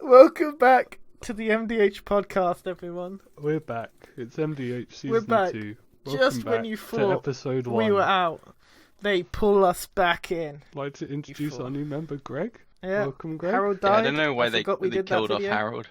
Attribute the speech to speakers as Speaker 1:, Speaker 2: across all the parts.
Speaker 1: Welcome back to the MDH podcast, everyone.
Speaker 2: We're back. It's MDH season
Speaker 1: We're back.
Speaker 2: 2.
Speaker 1: Just when you
Speaker 2: to
Speaker 1: thought
Speaker 2: episode 1.
Speaker 1: we were out, they pull us back in.
Speaker 2: I'd like to introduce our new member, Greg.
Speaker 1: Yeah.
Speaker 2: Welcome, Greg.
Speaker 1: Harold
Speaker 3: Yeah,
Speaker 1: died.
Speaker 3: I don't know why they
Speaker 1: did
Speaker 3: killed
Speaker 1: that
Speaker 3: off
Speaker 1: video.
Speaker 3: Harold.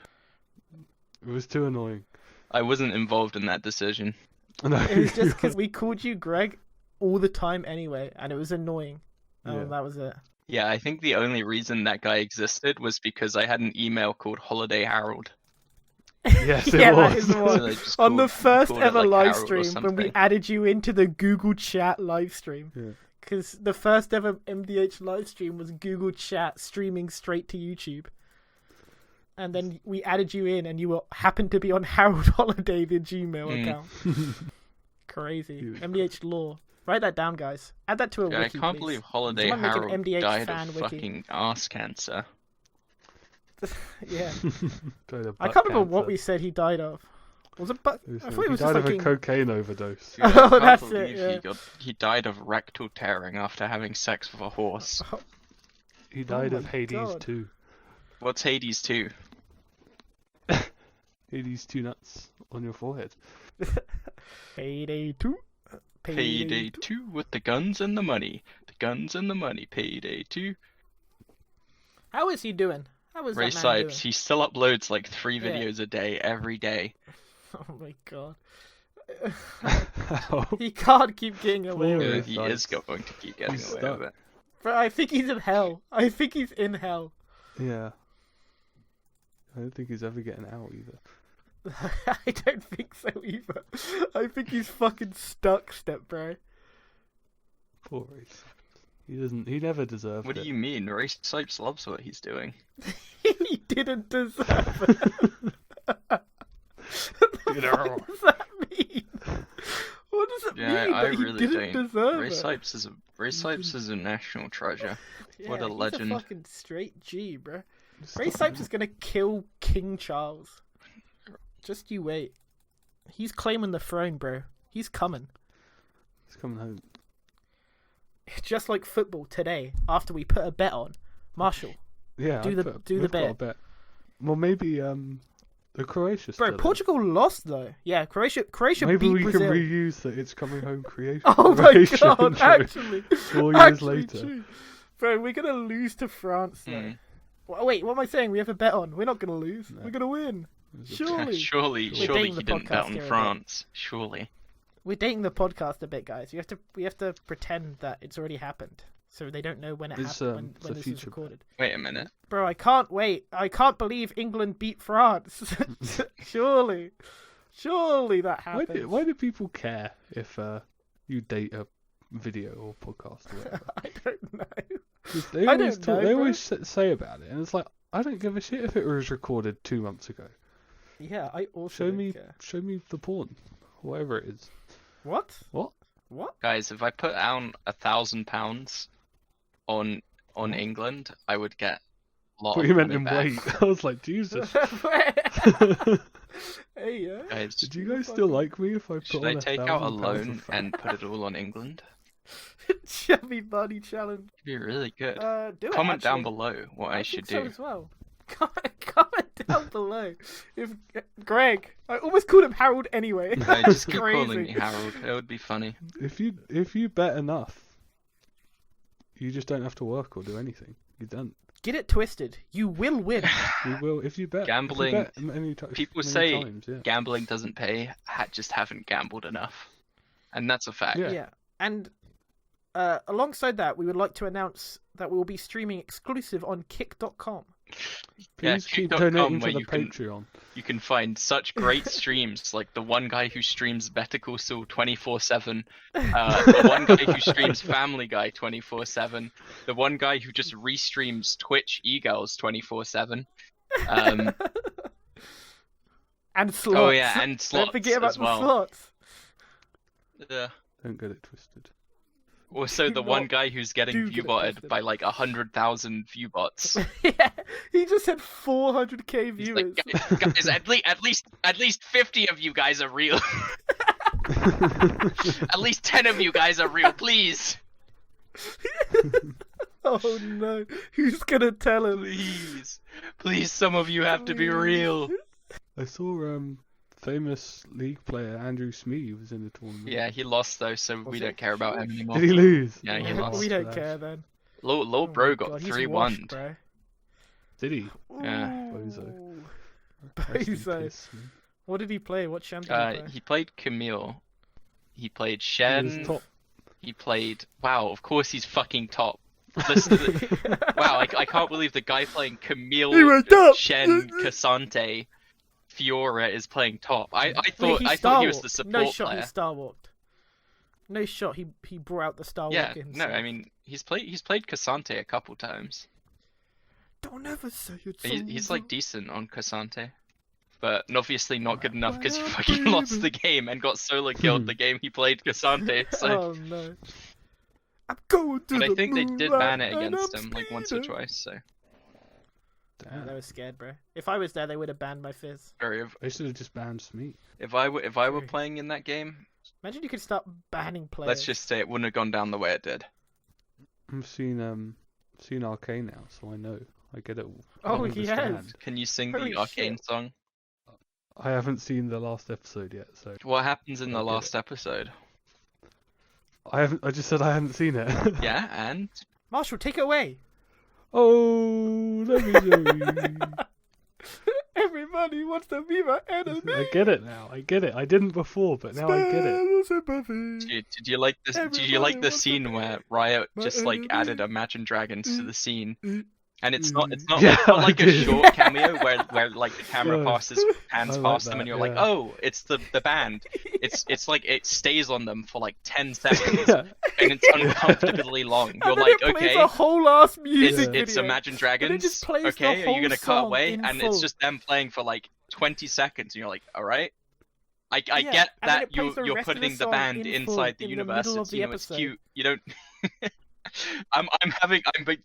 Speaker 2: It was too annoying.
Speaker 3: I wasn't involved in that decision.
Speaker 2: No,
Speaker 1: It was just because we called you Greg all the time anyway, and it was annoying.
Speaker 2: Yeah.
Speaker 1: That was it.
Speaker 3: Yeah, I think the only reason that guy existed was because I had an email called Holiday Harold.
Speaker 2: Yes, it
Speaker 1: Yeah,
Speaker 2: was.
Speaker 1: that is the one.
Speaker 3: So they just
Speaker 1: On the
Speaker 3: called-
Speaker 1: first
Speaker 3: called it,
Speaker 1: ever
Speaker 3: like,
Speaker 1: live
Speaker 3: Harold or
Speaker 1: stream, when we
Speaker 3: something.
Speaker 1: added you into the Google Chat live stream.
Speaker 2: Yeah.
Speaker 1: Because the first ever MDH live stream was Google Chat streaming straight to YouTube. And then we added you in, and you happened to be on Harold Holiday, the Gmail account. Crazy.
Speaker 2: Huge.
Speaker 1: MDH lore. Write that down, guys. Add that to a
Speaker 3: Yeah, I
Speaker 1: wiki,
Speaker 3: can't
Speaker 1: please.
Speaker 3: believe Holiday
Speaker 1: Someone make an
Speaker 3: Harold
Speaker 1: MDH
Speaker 3: died
Speaker 1: fan
Speaker 3: of
Speaker 1: wiki.
Speaker 3: fucking ass cancer.
Speaker 1: Yeah.
Speaker 2: Died of
Speaker 1: I
Speaker 2: butt
Speaker 1: can't remember what
Speaker 2: cancer.
Speaker 1: we said he died of. Was it butt? I thought it
Speaker 2: He
Speaker 1: was
Speaker 2: died
Speaker 1: just
Speaker 2: of
Speaker 1: fucking...
Speaker 2: a cocaine overdose.
Speaker 3: Dude, I
Speaker 1: Oh,
Speaker 3: can't
Speaker 1: that's
Speaker 3: believe
Speaker 1: it, yeah.
Speaker 3: He died of rectal tearing after having sex with a horse.
Speaker 2: He died
Speaker 1: Oh
Speaker 2: of
Speaker 1: my
Speaker 2: Hades
Speaker 1: God.
Speaker 2: too.
Speaker 3: What's Hades 2?
Speaker 2: Hades 2 nuts on your forehead.
Speaker 1: Payday 2.
Speaker 3: Payday 2 with the guns and the money. The guns and the money. Payday 2.
Speaker 1: How is he doing? How is
Speaker 3: Ray
Speaker 1: that man doing?
Speaker 3: Sipes, he still uploads like 3
Speaker 1: Yeah.
Speaker 3: videos a day, every day.
Speaker 1: Oh my god.
Speaker 2: Oh,
Speaker 1: He can't keep getting away
Speaker 2: Poor
Speaker 1: with
Speaker 2: Ray
Speaker 1: it.
Speaker 3: He
Speaker 2: Sipes.
Speaker 3: is going to keep getting
Speaker 2: He's
Speaker 3: away
Speaker 2: stuck.
Speaker 3: with it.
Speaker 1: But I think he's in hell. I think he's in hell.
Speaker 2: yeah. I don't think he's ever getting out either.
Speaker 1: I don't think so either. I think he's fucking stuck, step bro.
Speaker 2: Poor Ray Sipes. He never deserved
Speaker 3: What
Speaker 2: it.
Speaker 3: do you mean? Ray Sipes loves what he's doing.
Speaker 1: He didn't deserve it.
Speaker 2: You know.
Speaker 1: What does that mean? What does it
Speaker 3: Yeah,
Speaker 1: mean
Speaker 3: I
Speaker 1: that he
Speaker 3: really
Speaker 1: didn't
Speaker 3: think
Speaker 1: deserve
Speaker 3: Ray
Speaker 1: it?
Speaker 3: Sipes is a national treasure. What a
Speaker 1: he's
Speaker 3: legend.
Speaker 1: a fucking straight G, bro. Ray Sipes is gonna kill King Charles. Just you wait. He's claiming the throne, bro. He's coming.
Speaker 2: He's coming home.
Speaker 1: Just like football today, after we put a bet on. Marshall,
Speaker 2: Yeah,
Speaker 1: Do
Speaker 2: I
Speaker 1: the-
Speaker 2: put-
Speaker 1: do the
Speaker 2: we've got a
Speaker 1: bet.
Speaker 2: Well, maybe the Croatia.
Speaker 1: bro, Portugal lost though. Yeah, Croatia
Speaker 2: Maybe
Speaker 1: beat
Speaker 2: we
Speaker 1: Brazil.
Speaker 2: can reuse the "It's Coming Home" creation.
Speaker 1: Oh my
Speaker 2: creation
Speaker 1: god,
Speaker 2: intro
Speaker 1: actually.
Speaker 2: 4 years
Speaker 1: Actually
Speaker 2: later.
Speaker 1: true. Bro, we're gonna lose to France though.
Speaker 3: Hmm.
Speaker 1: Wait, what am I saying? We have a bet on. We're not gonna lose.
Speaker 2: No.
Speaker 1: We're gonna win.
Speaker 2: There's a-
Speaker 1: Surely.
Speaker 3: Surely
Speaker 1: We're dating
Speaker 3: he
Speaker 1: the
Speaker 3: didn't bet
Speaker 1: podcast
Speaker 3: on
Speaker 1: here a bit.
Speaker 3: France. Surely.
Speaker 1: We're dating the podcast a bit, guys. We have to pretend that it's already happened, so they don't know when it
Speaker 2: It's,
Speaker 1: happened
Speaker 2: it's
Speaker 1: when
Speaker 2: a
Speaker 1: this is
Speaker 2: future.
Speaker 1: recorded.
Speaker 3: Wait a minute.
Speaker 1: Bro, I can't wait. I can't believe England beat France. Surely that happens.
Speaker 2: Why do people care if you date a video or podcast or whatever?
Speaker 1: I don't know.
Speaker 2: 'Cause they
Speaker 1: I
Speaker 2: always
Speaker 1: don't know,
Speaker 2: they
Speaker 1: bro.
Speaker 2: always say about it, and it's like I don't give a shit if it was recorded 2 months ago.
Speaker 1: Yeah, I also
Speaker 2: Show
Speaker 1: don't
Speaker 2: me,
Speaker 1: care.
Speaker 2: show me the porn, whatever it is.
Speaker 1: What?
Speaker 2: What?
Speaker 1: What?
Speaker 3: Guys, if I put down £1,000 on England, I would get a lot
Speaker 2: What
Speaker 3: of
Speaker 2: you meant
Speaker 3: money
Speaker 2: in
Speaker 3: back.
Speaker 2: weight? I was like, Jesus.
Speaker 1: Hey, yeah.
Speaker 3: Guys,
Speaker 2: Did you guys still like me if I put
Speaker 3: should
Speaker 2: on
Speaker 3: I take out a
Speaker 2: £1,000
Speaker 3: loan
Speaker 2: of fat?
Speaker 3: and put it all on England?
Speaker 1: Chubby Bunny challenge.
Speaker 3: It'd be really good.
Speaker 1: Do it,
Speaker 3: Comment down
Speaker 1: actually.
Speaker 3: below what I should
Speaker 1: think so
Speaker 3: do.
Speaker 1: as well. Comment down below. If Greg, I almost called him Harold anyway.
Speaker 3: No, just keep
Speaker 1: Crazy.
Speaker 3: calling me Harold. It would be funny.
Speaker 2: If you bet enough, you just don't have to work or do anything. You don't.
Speaker 1: Get it twisted. You will win.
Speaker 2: You will if you bet.
Speaker 3: Gambling-
Speaker 2: If you bet
Speaker 3: People
Speaker 2: many
Speaker 3: say
Speaker 2: times, yeah.
Speaker 3: gambling doesn't pay. Just haven't gambled enough, and that's a fact.
Speaker 2: Yeah.
Speaker 1: Yeah. And alongside that, we would like to announce that we will be streaming exclusive on Kick.com.
Speaker 3: Yeah,
Speaker 2: Please keep
Speaker 3: kick.com
Speaker 2: donating
Speaker 3: where
Speaker 2: to the
Speaker 3: you can-
Speaker 2: Patreon.
Speaker 3: You can find such great streams, like the one guy who streams Better Call Saul 24/7, the one guy who streams Family Guy 24/7, the one guy who just restreams Twitch e-girls 24/7.
Speaker 1: And slots.
Speaker 3: Oh yeah, and
Speaker 1: Don't
Speaker 3: slots
Speaker 1: forget about
Speaker 3: as
Speaker 1: the
Speaker 3: well.
Speaker 1: slots.
Speaker 2: Don't get it twisted.
Speaker 3: Also,
Speaker 1: Do
Speaker 3: the one
Speaker 1: not-
Speaker 3: guay who's getting
Speaker 1: do get it
Speaker 3: viewbotted
Speaker 1: twisted.
Speaker 3: by like 100,000 viewbots.
Speaker 1: Yeah, he just had 400k
Speaker 3: He's
Speaker 1: viewers.
Speaker 3: like, guys, at least 50 of you guys are real. At least 10 of you guys are real, please.
Speaker 1: Oh no, who's gonna tell him?
Speaker 3: Please, some of you have to be real.
Speaker 2: I saw famous league player Andrew Smee was in the tournament.
Speaker 3: Yeah, he lost though, so we don't care about him anymore.
Speaker 2: Did he lose?
Speaker 3: Yeah, he
Speaker 2: Oh,
Speaker 3: lost.
Speaker 1: We don't
Speaker 2: trash.
Speaker 1: care then.
Speaker 3: Lil
Speaker 1: Oh
Speaker 3: Bro
Speaker 1: my
Speaker 3: got
Speaker 1: God, he's
Speaker 3: 3-1.
Speaker 1: washed, bro.
Speaker 2: Did he?
Speaker 3: Yeah.
Speaker 2: Bozo.
Speaker 1: Ooh.
Speaker 2: Rest in
Speaker 1: Bozo.
Speaker 2: peace, man.
Speaker 1: What did he play? What champ did he play?
Speaker 3: He played Camille. He played
Speaker 2: He was
Speaker 3: Shen.
Speaker 2: top.
Speaker 3: He played. Wow, of course he's fucking top. Listen to the... Wow, I can't believe the guy playing Camille,
Speaker 1: He went top!
Speaker 3: Shen, Cassante, Fiora is playing top. I
Speaker 1: Wait,
Speaker 3: thought he was the
Speaker 1: Starwalked.
Speaker 3: support
Speaker 1: No shot,
Speaker 3: player.
Speaker 1: he Star Walked. No shot, he brought out the Star
Speaker 3: Yeah,
Speaker 1: Walk
Speaker 3: no, I mean he's played Cassante a couple times.
Speaker 1: Don't ever say it's
Speaker 3: He's
Speaker 1: over.
Speaker 3: like decent on Cassante, but obviously not good enough because he
Speaker 1: Well,
Speaker 3: fucking
Speaker 1: baby.
Speaker 3: lost the game and got solo killed the game he played Cassante. So,
Speaker 1: Oh no. I'm going to
Speaker 3: but I
Speaker 1: the
Speaker 3: think they did
Speaker 1: moonlight
Speaker 3: ban it
Speaker 1: and
Speaker 3: against
Speaker 1: I'm
Speaker 3: him like once or
Speaker 1: speeding.
Speaker 3: twice. So
Speaker 1: Yeah, they were scared, bro. If I was there, they would have banned my fizz.
Speaker 2: They should have just banned Smee.
Speaker 3: if I were
Speaker 1: True.
Speaker 3: playing in that game,
Speaker 1: Imagine you could start banning players.
Speaker 3: let's just say it wouldn't have gone down the way it did.
Speaker 2: I've seen Arcane now, so I know. I get it all.
Speaker 1: Oh,
Speaker 2: I
Speaker 1: he has.
Speaker 2: understand.
Speaker 3: Can you sing
Speaker 1: Holy
Speaker 3: the Arcane
Speaker 1: shit.
Speaker 3: song?
Speaker 2: I haven't seen the last episode yet, so
Speaker 3: What happens in the
Speaker 2: I get
Speaker 3: last episode?
Speaker 2: I haven't. I just said I hadn't seen it.
Speaker 3: Yeah, and
Speaker 1: Marshall, take it away.
Speaker 2: Oh, let me show you.
Speaker 1: Everybody wants to be my enemy.
Speaker 2: I get it now. I get it. I didn't before, but now I get it.
Speaker 3: did you like this? Did you like
Speaker 1: Everybody
Speaker 3: the
Speaker 1: wants to
Speaker 3: scene
Speaker 1: be
Speaker 3: where Riot
Speaker 1: my
Speaker 3: just like
Speaker 1: enemy.
Speaker 3: added Imagine Dragons to the scene? And it's not
Speaker 2: Yeah,
Speaker 3: it's not
Speaker 2: I
Speaker 3: like a
Speaker 2: did.
Speaker 3: short cameo where like the camera
Speaker 2: No.
Speaker 3: pans
Speaker 2: I like
Speaker 3: past them
Speaker 2: that,
Speaker 3: and you're
Speaker 2: yeah.
Speaker 3: like, oh, it's the band. It's like it stays on them for like 10 seconds
Speaker 2: Yeah.
Speaker 3: and it's uncomfortably long. You're
Speaker 1: And then
Speaker 3: like,
Speaker 1: it plays
Speaker 3: okay,
Speaker 1: a whole ass music video.
Speaker 3: it's Imagine
Speaker 1: And
Speaker 3: Dragons.
Speaker 1: it just plays the
Speaker 3: Okay, are you
Speaker 1: whole
Speaker 3: gonna cut
Speaker 1: song
Speaker 3: away?
Speaker 1: in
Speaker 3: And
Speaker 1: full.
Speaker 3: it's just them playing for like 20 seconds, and you're like, all right. I
Speaker 1: Yeah,
Speaker 3: get
Speaker 1: and then
Speaker 3: that
Speaker 1: it plays the
Speaker 3: you're
Speaker 1: rest of the
Speaker 3: putting the
Speaker 1: song
Speaker 3: band
Speaker 1: in full
Speaker 3: inside the
Speaker 1: in the
Speaker 3: universe.
Speaker 1: middle of
Speaker 3: It's
Speaker 1: the
Speaker 3: you know it's
Speaker 1: episode.
Speaker 3: cute. You don't. I'm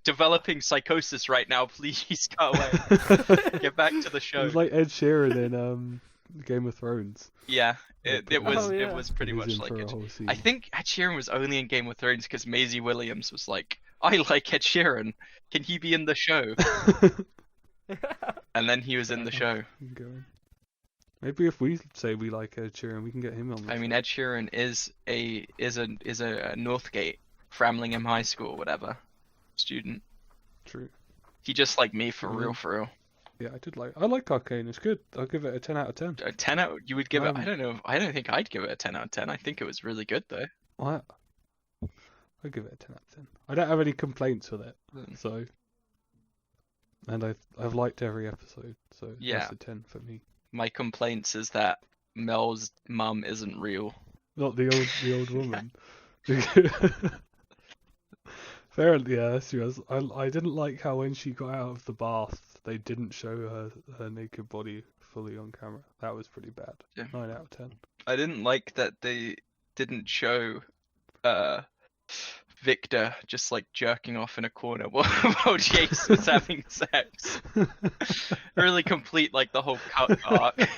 Speaker 3: developing psychosis right now. Please go away. Get back to the
Speaker 2: It
Speaker 3: show.
Speaker 2: was like Ed Sheeran in Game of Thrones.
Speaker 3: Yeah, it was
Speaker 1: Oh, yeah.
Speaker 3: it was pretty
Speaker 2: He was
Speaker 3: much
Speaker 2: in
Speaker 3: like
Speaker 2: for a
Speaker 3: it.
Speaker 2: whole scene.
Speaker 3: I think Ed Sheeran was only in Game of Thrones because Maisie Williams was like, I like Ed Sheeran. Can he be in the show? And then he was in the show.
Speaker 2: Going. Maybe if we say we like Ed Sheeran, we can get him on.
Speaker 3: I mean, Ed Sheeran is a Northgate, Framlingham High School, whatever, student.
Speaker 2: True.
Speaker 3: He just like me for
Speaker 2: Mhm.
Speaker 3: real, for real.
Speaker 2: Yeah, I like Arcane. It's good. I'll give it a 10 out of 10.
Speaker 3: A 10 out. You would give it. I
Speaker 2: Um,
Speaker 3: don't know. I don't think I'd give it a 10 out of 10. I think it was really good though.
Speaker 2: I give it a 10 out of 10. I don't have any complaints with it,
Speaker 3: Mm.
Speaker 2: so. And I've liked every episode, so
Speaker 3: Yeah.
Speaker 2: that's a 10 for me.
Speaker 3: My complaints is that Mel's mum isn't real.
Speaker 2: Not the old woman. Apparently, yeah, that's true. I didn't like how when she got out of the bath, they didn't show her naked body fully on camera. That was pretty bad.
Speaker 3: Yeah.
Speaker 2: 9 out of 10.
Speaker 3: I didn't like that they didn't show Victor just like jerking off in a corner while Jace was having sex. Really complete like the whole cut arc.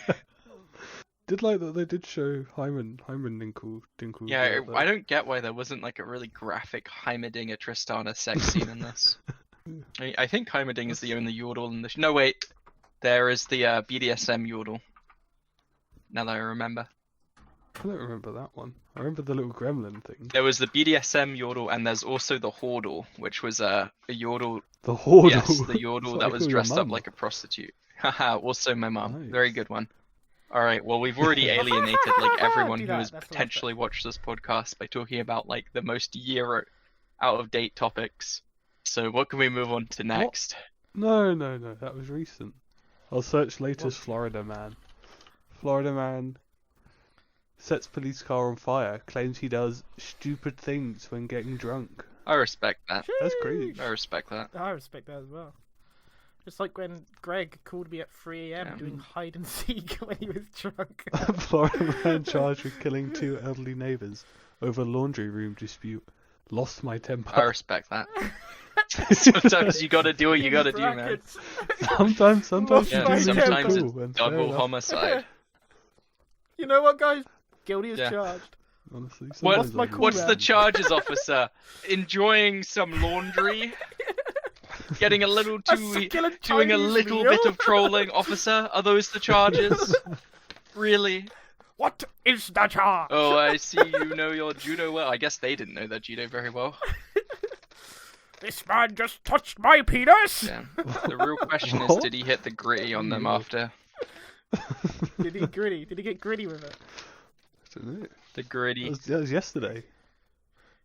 Speaker 2: Did like that they did show Hyman Dinkle.
Speaker 3: Yeah,
Speaker 2: there,
Speaker 3: I don't get why there wasn't like a really graphic Heimerdinger Tristana sex scene in this. I think Heimerding is the only yodel in the no wait, there is the BDSM yodel. Now that I remember.
Speaker 2: I don't remember that one. I remember the little gremlin thing.
Speaker 3: There was the BDSM yodel and there's also the Hordle, which was a yodel.
Speaker 2: The Hordle.
Speaker 3: Yes, the yodel
Speaker 2: It's
Speaker 3: that
Speaker 2: like
Speaker 3: was
Speaker 2: your
Speaker 3: dressed up
Speaker 2: mum.
Speaker 3: like a prostitute. Haha, also my mum.
Speaker 2: Nice.
Speaker 3: Very good one. Alright, well we've already alienated like everyone
Speaker 1: Do
Speaker 3: who
Speaker 1: that,
Speaker 3: has
Speaker 1: that's the last
Speaker 3: potentially watched this podcast by talking about like the most year out of date topics. So what can we move on to next?
Speaker 2: No, that was recent. I'll search latest Florida man. Florida man sets police car on fire, claims he does stupid things when getting drunk.
Speaker 3: I respect that.
Speaker 2: That's crazy.
Speaker 3: I respect that.
Speaker 1: I respect that as well. Just like when Greg called me at 3 a.m.
Speaker 3: Yeah.
Speaker 1: doing hide and seek when he was drunk.
Speaker 2: Florida man charged with killing 2 elderly neighbours over laundry room dispute. Lost my temper.
Speaker 3: I respect that. Sometimes you gotta do what you gotta do, man.
Speaker 1: Brackets.
Speaker 2: Sometimes
Speaker 1: Lost
Speaker 2: you
Speaker 1: my
Speaker 2: do need to
Speaker 3: sometimes
Speaker 2: cool,
Speaker 3: it's
Speaker 2: and fair
Speaker 3: double
Speaker 2: enough,
Speaker 3: homicide.
Speaker 1: You know what, guys? Guilty as
Speaker 3: Yeah.
Speaker 1: charged.
Speaker 2: Honestly,
Speaker 3: What,
Speaker 2: sometimes
Speaker 1: my
Speaker 2: I
Speaker 1: cool
Speaker 2: do.
Speaker 3: what's the
Speaker 1: man?
Speaker 3: charges, officer? Enjoying some laundry? Getting a little
Speaker 1: A
Speaker 3: too,
Speaker 1: succulent
Speaker 3: doing a
Speaker 1: Chinese
Speaker 3: little
Speaker 1: meal?
Speaker 3: bit of trolling, officer. Are those the charges? Really?
Speaker 1: What is the charge?
Speaker 3: Oh, I see you know your judo well. I guess they didn't know their judo very well.
Speaker 1: This man just touched my penis!
Speaker 3: Yeah. The real question is,
Speaker 2: What?
Speaker 3: did he hit the gritty on them
Speaker 2: Yeah.
Speaker 3: after?
Speaker 1: Did he gritty? Did he get gritty with it?
Speaker 2: I don't know.
Speaker 3: The gritty.
Speaker 2: That was yesterday.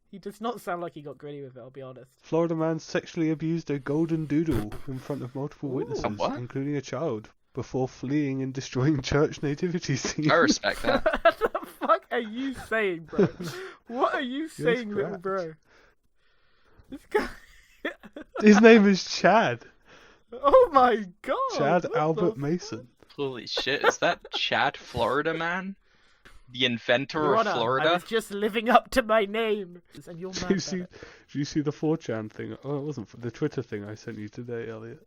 Speaker 1: He does not sound like he got gritty with it, I'll be honest.
Speaker 2: Florida man sexually abused a golden doodle in front of multiple
Speaker 1: Ooh.
Speaker 2: witnesses,
Speaker 3: A what?
Speaker 2: including a child, before fleeing and destroying church nativity scenes.
Speaker 3: I respect that.
Speaker 1: What the fuck are you saying, bro? What are you saying, little
Speaker 2: crap.
Speaker 1: bro? This guy...
Speaker 2: His name is Chad.
Speaker 1: Oh my god!
Speaker 2: Chad
Speaker 1: what
Speaker 2: Albert
Speaker 1: the...
Speaker 2: Mason.
Speaker 3: Holy shit, is that Chad Florida man? The inventor
Speaker 1: Your
Speaker 3: of
Speaker 1: Honor, I
Speaker 3: Florida?
Speaker 1: was just living up to my name. And you're mad
Speaker 2: Did you
Speaker 1: about
Speaker 2: see?
Speaker 1: it.
Speaker 2: Did you see the 4chan thing? Oh, it wasn't the Twitter thing I sent you today, Elliot.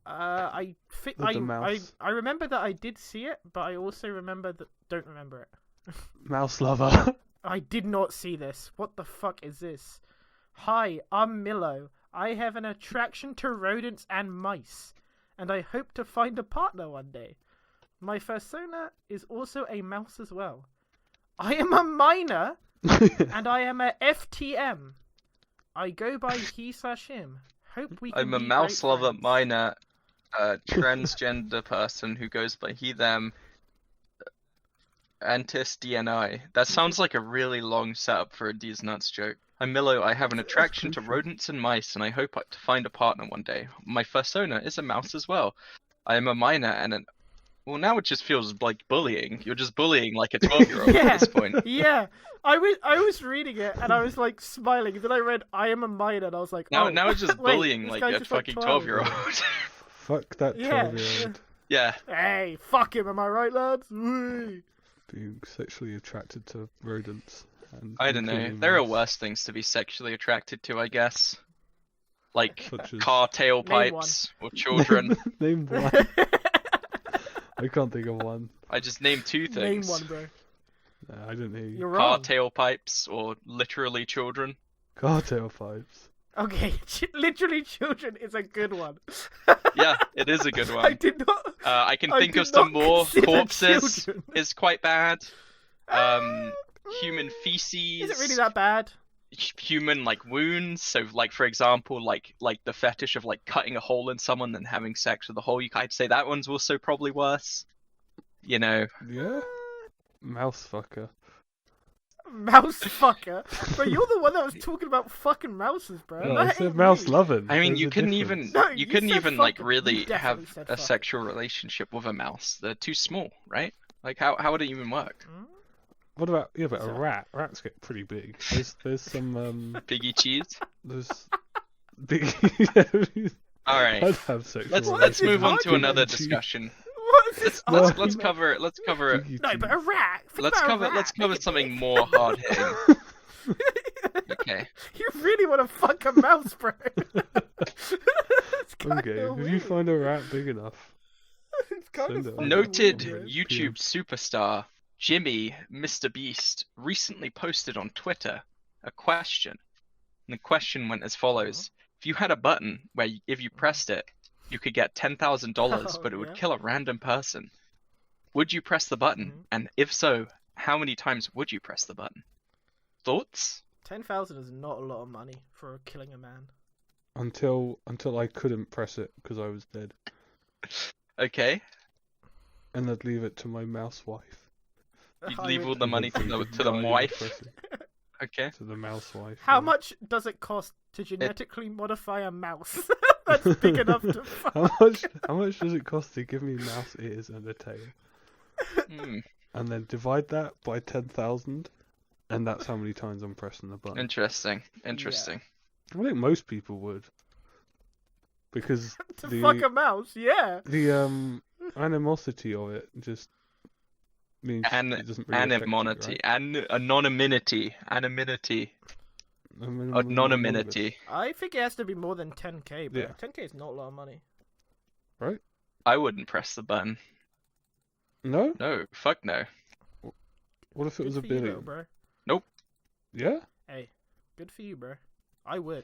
Speaker 2: With the mouse.
Speaker 1: I remember that I did see it, but I also don't remember it.
Speaker 2: Mouse lover.
Speaker 1: I did not see this. What the fuck is this? Hi, I'm Milo. I have an attraction to rodents and mice, and I hope to find a partner one day. My persona is also a mouse as well. I am a miner, and I am a FTM. I go by he/him. Hope we can
Speaker 3: I'm a
Speaker 1: be
Speaker 3: mouse
Speaker 1: great
Speaker 3: lover
Speaker 1: friends.
Speaker 3: miner, transgender person who goes by he, them, antis DNI. That sounds like a really long setup for a D's Nuts joke. I'm Milo, I have an attraction to rodents and mice, and I hope to find a partner one day. My persona is a mouse as well. I am a miner and an... Well, now it just feels like bullying. You're just bullying like a 12-year-old
Speaker 1: Yeah.
Speaker 3: at this point.
Speaker 1: Yeah, I was reading it and I was like smiling. Then I read I am a miner and I was like,
Speaker 3: Now,
Speaker 1: oh,
Speaker 3: now it's just
Speaker 1: wait,
Speaker 3: bullying
Speaker 1: this
Speaker 3: like
Speaker 1: guy's
Speaker 3: a
Speaker 1: just like
Speaker 3: fucking
Speaker 1: 12.
Speaker 3: 12-year-old.
Speaker 2: Fuck that
Speaker 1: Yeah.
Speaker 2: 12-year-old
Speaker 3: Yeah.
Speaker 1: Hey, fuck him, am I right, lads? Whee.
Speaker 2: being sexually attracted to rodents. And
Speaker 3: I don't know.
Speaker 2: including
Speaker 3: There are
Speaker 2: mice.
Speaker 3: worse things to be sexually attracted to, I guess. Like
Speaker 2: Such as-
Speaker 3: car tailpipes or children.
Speaker 2: Name one. I can't think of one.
Speaker 3: I just named two
Speaker 1: Name
Speaker 3: things.
Speaker 1: one, bro.
Speaker 2: No, I didn't hear you.
Speaker 1: You're
Speaker 3: Car
Speaker 1: wrong.
Speaker 3: tailpipes or literally children.
Speaker 2: Car tailpipes.
Speaker 1: Okay, literally children is a good one.
Speaker 3: Yeah, it is a good
Speaker 1: I
Speaker 3: one.
Speaker 1: did not.
Speaker 3: I can
Speaker 1: I
Speaker 3: think
Speaker 1: did
Speaker 3: of some
Speaker 1: not
Speaker 3: more.
Speaker 1: consider
Speaker 3: Corpses
Speaker 1: children.
Speaker 3: is quite bad. Human feces.
Speaker 1: Is it really that bad?
Speaker 3: Human like wounds. So like for example, like the fetish of like cutting a hole in someone and having sex with the hole. I'd say that one's also probably worse. You know.
Speaker 2: Yeah? Mouse fucker.
Speaker 1: Mouse fucker. But you're the one that was talking about fucking mouses, bro.
Speaker 2: No, I
Speaker 1: That
Speaker 2: said
Speaker 1: ain't
Speaker 2: mouse
Speaker 1: me.
Speaker 2: loving.
Speaker 3: I mean,
Speaker 2: There's
Speaker 3: you
Speaker 2: a
Speaker 3: couldn't even
Speaker 2: difference.
Speaker 1: No,
Speaker 3: you
Speaker 1: you
Speaker 3: couldn't
Speaker 1: said
Speaker 3: even like
Speaker 1: fucking.
Speaker 3: really
Speaker 1: You definitely
Speaker 3: have
Speaker 1: said
Speaker 3: a
Speaker 1: fuck.
Speaker 3: sexual relationship with a mouse. They're too small, right? Like how would it even work?
Speaker 1: Hmm?
Speaker 2: What about but a
Speaker 1: So-
Speaker 2: rat? Rats get pretty big. There's some
Speaker 3: Piggy cheese.
Speaker 2: there's big.
Speaker 3: All right.
Speaker 2: I'd have sexual.
Speaker 3: Let's
Speaker 1: What
Speaker 3: let's
Speaker 1: is
Speaker 3: move on to
Speaker 1: argument?
Speaker 3: another discussion.
Speaker 1: What is this
Speaker 2: No.
Speaker 3: Let's cover
Speaker 2: Biggie
Speaker 1: No, but a
Speaker 2: cheese.
Speaker 1: rat. Think
Speaker 3: let's
Speaker 1: about a
Speaker 3: cover
Speaker 1: rat.
Speaker 3: let's cover
Speaker 1: Make it
Speaker 3: something
Speaker 1: big.
Speaker 3: more hard hitting. Okay.
Speaker 1: You really want to fuck a mouse, bro? It's kinda
Speaker 2: Okay, if you
Speaker 1: weird.
Speaker 2: find a rat big enough,
Speaker 1: It's kind
Speaker 2: send
Speaker 1: of
Speaker 2: it
Speaker 1: fucking
Speaker 3: Noted
Speaker 1: weird, bro.
Speaker 3: YouTube superstar Jimmy Mr. Beast recently posted on Twitter a question. And the question went as follows: if you had a button where if you pressed it, you could get $10,000,
Speaker 1: Oh,
Speaker 3: but it would
Speaker 1: yeah.
Speaker 3: kill a random person, would you press the button?
Speaker 1: Mhm.
Speaker 3: And if so, how many times would you press the button? Thoughts?
Speaker 1: 10,000 is not a lot of money for killing a man.
Speaker 2: until I couldn't press it because I was dead,
Speaker 3: Okay.
Speaker 2: and I'd leave it to my mouse wife.
Speaker 3: You'd
Speaker 1: I
Speaker 3: leave
Speaker 1: would-
Speaker 3: all the money to
Speaker 2: Hopefully
Speaker 3: the
Speaker 2: could
Speaker 3: to the
Speaker 2: guide me
Speaker 3: wife.
Speaker 2: pressing.
Speaker 3: Okay.
Speaker 2: To the mouse wife.
Speaker 1: How
Speaker 2: yeah.
Speaker 1: much does it cost to genetically modify a mouse that's big enough to fuck?
Speaker 2: How much does it cost to give me mouse ears and a tail?
Speaker 3: Hmm.
Speaker 2: And then divide that by 10,000, and that's how many times I'm pressing the button.
Speaker 3: Interesting. Interesting.
Speaker 2: I think most people would, because
Speaker 1: To
Speaker 2: the
Speaker 1: fuck a mouse, yeah.
Speaker 2: animosity of it just means it doesn't really affect you,
Speaker 3: Anonymity. Anonymity. Anonymity.
Speaker 2: right?
Speaker 3: Anonymity.
Speaker 1: I think it has to be more than 10k, bro.
Speaker 2: Yeah.
Speaker 1: 10k is not a lot of money.
Speaker 2: Right?
Speaker 3: I wouldn't press the button.
Speaker 2: No?
Speaker 3: No. Fuck no.
Speaker 2: What if it was a
Speaker 1: Good for you,
Speaker 2: billion?
Speaker 1: bro.
Speaker 2: Yeah?
Speaker 1: Hey, good for you, bro. I would.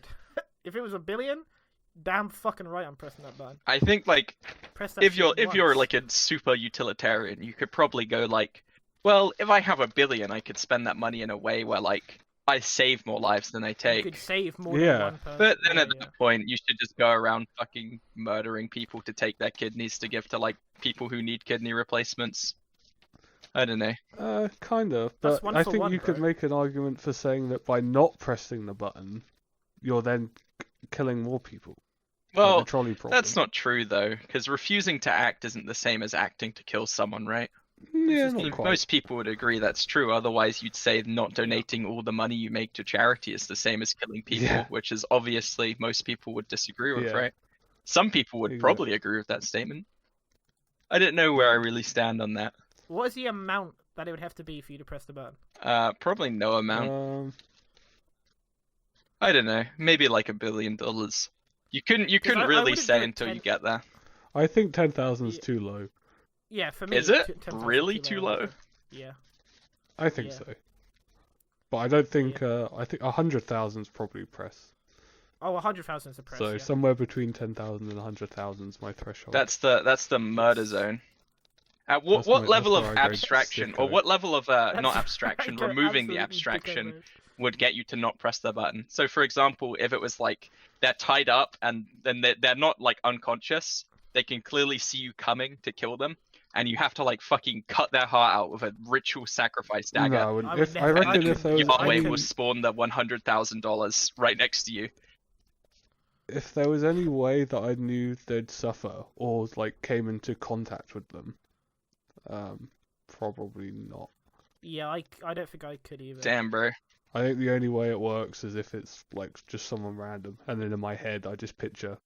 Speaker 1: If it was a billion, damn fucking right I'm pressing that button.
Speaker 3: I think like
Speaker 1: Press that
Speaker 3: if
Speaker 1: shit
Speaker 3: you're
Speaker 1: once.
Speaker 3: like a super utilitarian, you could probably go like, well, if I have $1 billion, I could spend that money in a way where like I save more lives than I
Speaker 1: You
Speaker 3: take.
Speaker 1: could save more
Speaker 2: Yeah.
Speaker 1: than one person.
Speaker 3: But then
Speaker 1: Yeah,
Speaker 3: at that point, you should just go around fucking murdering people to take their kidneys to give to like people who need kidney replacements. I don't know.
Speaker 2: Kind of,
Speaker 1: That's
Speaker 2: but
Speaker 1: one
Speaker 2: I
Speaker 1: for
Speaker 2: think
Speaker 1: one,
Speaker 2: you could
Speaker 1: bro.
Speaker 2: make an argument for saying that by not pressing the button, you're then killing more people. Like
Speaker 3: Well,
Speaker 2: the trolley problem.
Speaker 3: that's not true though, because refusing to act isn't the same as acting to kill someone, right?
Speaker 2: Yeah,
Speaker 1: just-
Speaker 2: not quite.
Speaker 3: Most people would agree that's true. Otherwise, you'd say not donating all the money you make to charity is the same as killing people,
Speaker 2: Yeah.
Speaker 3: which is obviously most people would disagree with,
Speaker 2: Yeah.
Speaker 3: right? Some people would
Speaker 2: Exactly.
Speaker 3: probably agree with that statement. I don't know where I really stand on that.
Speaker 1: What is the amount that it would have to be for you to press the button?
Speaker 3: Probably no amount. I don't know. Maybe like $1 billion. You couldn't
Speaker 1: I
Speaker 3: really
Speaker 1: wouldn't
Speaker 3: say
Speaker 1: do it
Speaker 3: until
Speaker 1: 10
Speaker 3: you get there.
Speaker 2: I think 10,000 is
Speaker 1: Yeah.
Speaker 2: too low.
Speaker 1: Yeah, for me.
Speaker 3: Is it
Speaker 1: 10,000
Speaker 3: really too low?
Speaker 1: Yeah.
Speaker 2: I think
Speaker 1: Yeah.
Speaker 2: so. But I don't think. I think 100,000 is probably press.
Speaker 1: Oh, 100,000 is a press.
Speaker 2: So
Speaker 1: yeah.
Speaker 2: somewhere between 10,000 and 100,000 is my threshold.
Speaker 3: That's the murder zone. At what
Speaker 2: That's
Speaker 3: level
Speaker 2: where
Speaker 3: of
Speaker 2: I go
Speaker 3: abstraction, or
Speaker 2: sicko.
Speaker 3: what level of
Speaker 1: That's
Speaker 3: not abstraction,
Speaker 1: right, go
Speaker 3: removing the
Speaker 1: absolutely
Speaker 3: abstraction
Speaker 1: dicko
Speaker 3: would get you to not press the button. So, for example, if it was like they're tied up and then they're not like unconscious, they can clearly see you coming to kill them, and you have to like fucking cut their heart out with a ritual sacrifice dagger.
Speaker 2: No, I wouldn't.
Speaker 1: I would
Speaker 2: If, I
Speaker 1: never-
Speaker 2: reckon
Speaker 3: And
Speaker 2: if there was
Speaker 3: Yahweh
Speaker 2: any,
Speaker 3: will spawn the $100,000 right next to you.
Speaker 2: if there was any way that I knew they'd suffer or like came into contact with them, probably not.
Speaker 1: Yeah, I don't think I could either.
Speaker 3: Damn, bro.
Speaker 2: I think the only way it works is if it's like just someone random, and then in my head I just picture